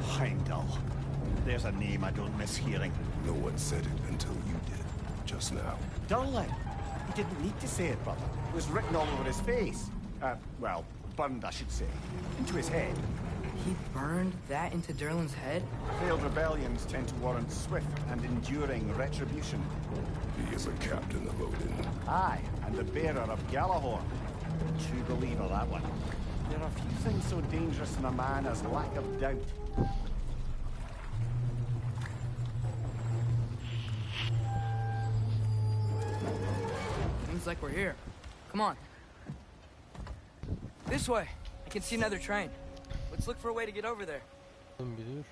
Heimdall. There's a name I don't miss hearing. No one said it until you did, just now. Durlin. He didn't need to say it, brother. It was written all over his face. Well, burned, I should say. Into his head. He burned that into Derlin's head? Failed rebellions tend to warrant swift and enduring retribution. He is a captain of Odin. Aye, and the bearer of Galahorn. True believer, that one. There are few things so dangerous in a man as lack of doubt. Seems like we're here. Come on. This way. I can see another train. Let's look for a way to get over there. Bir dur.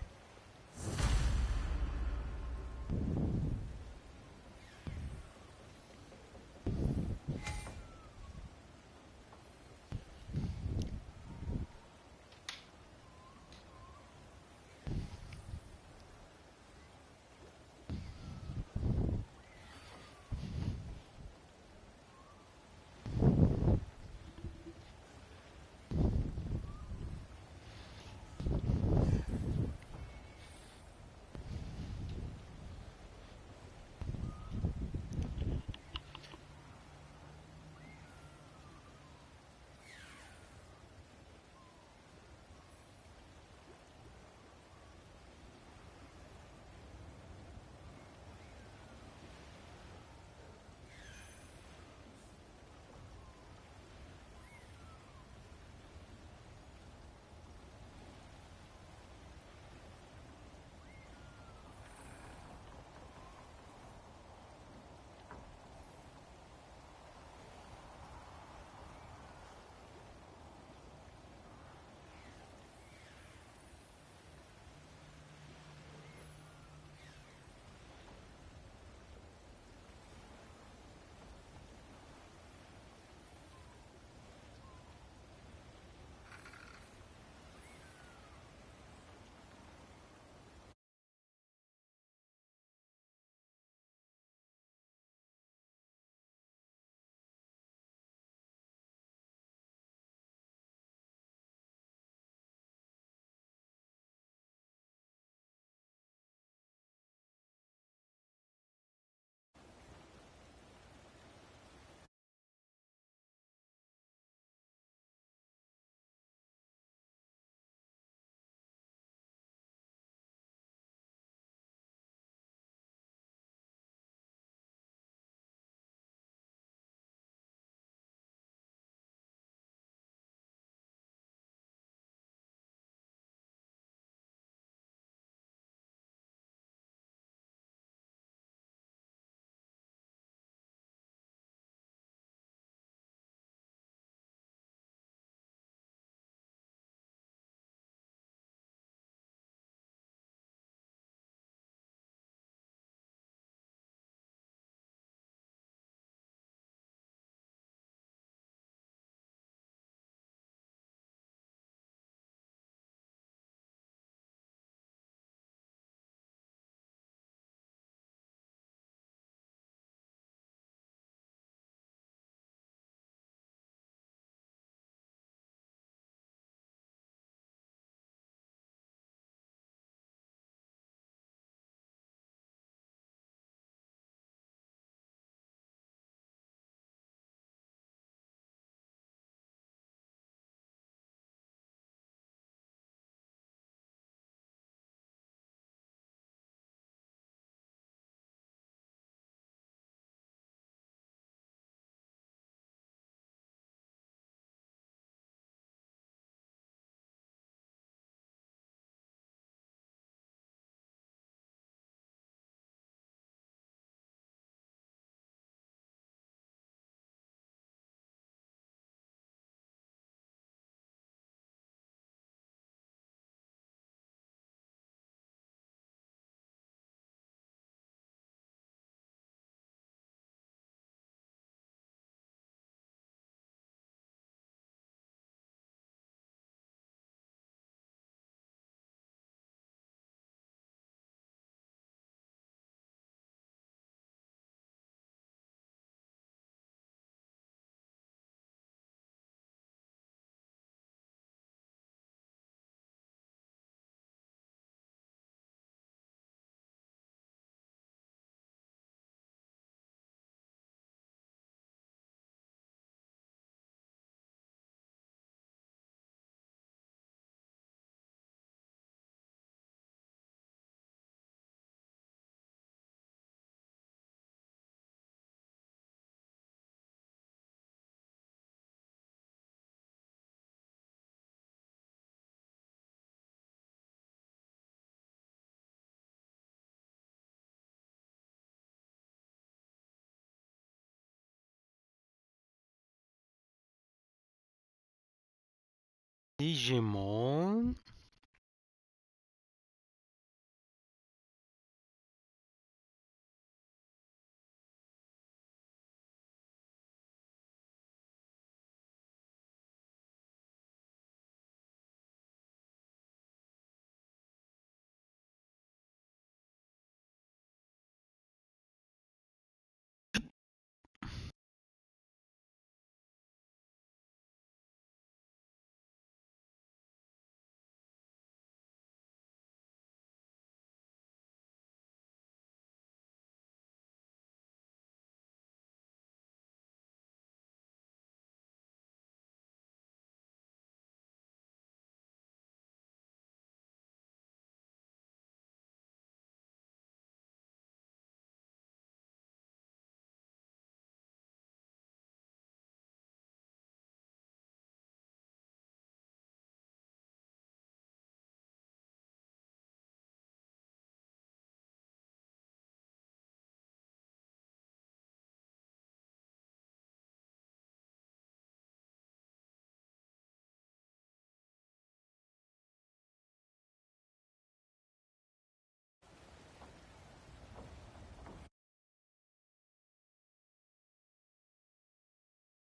Digimon?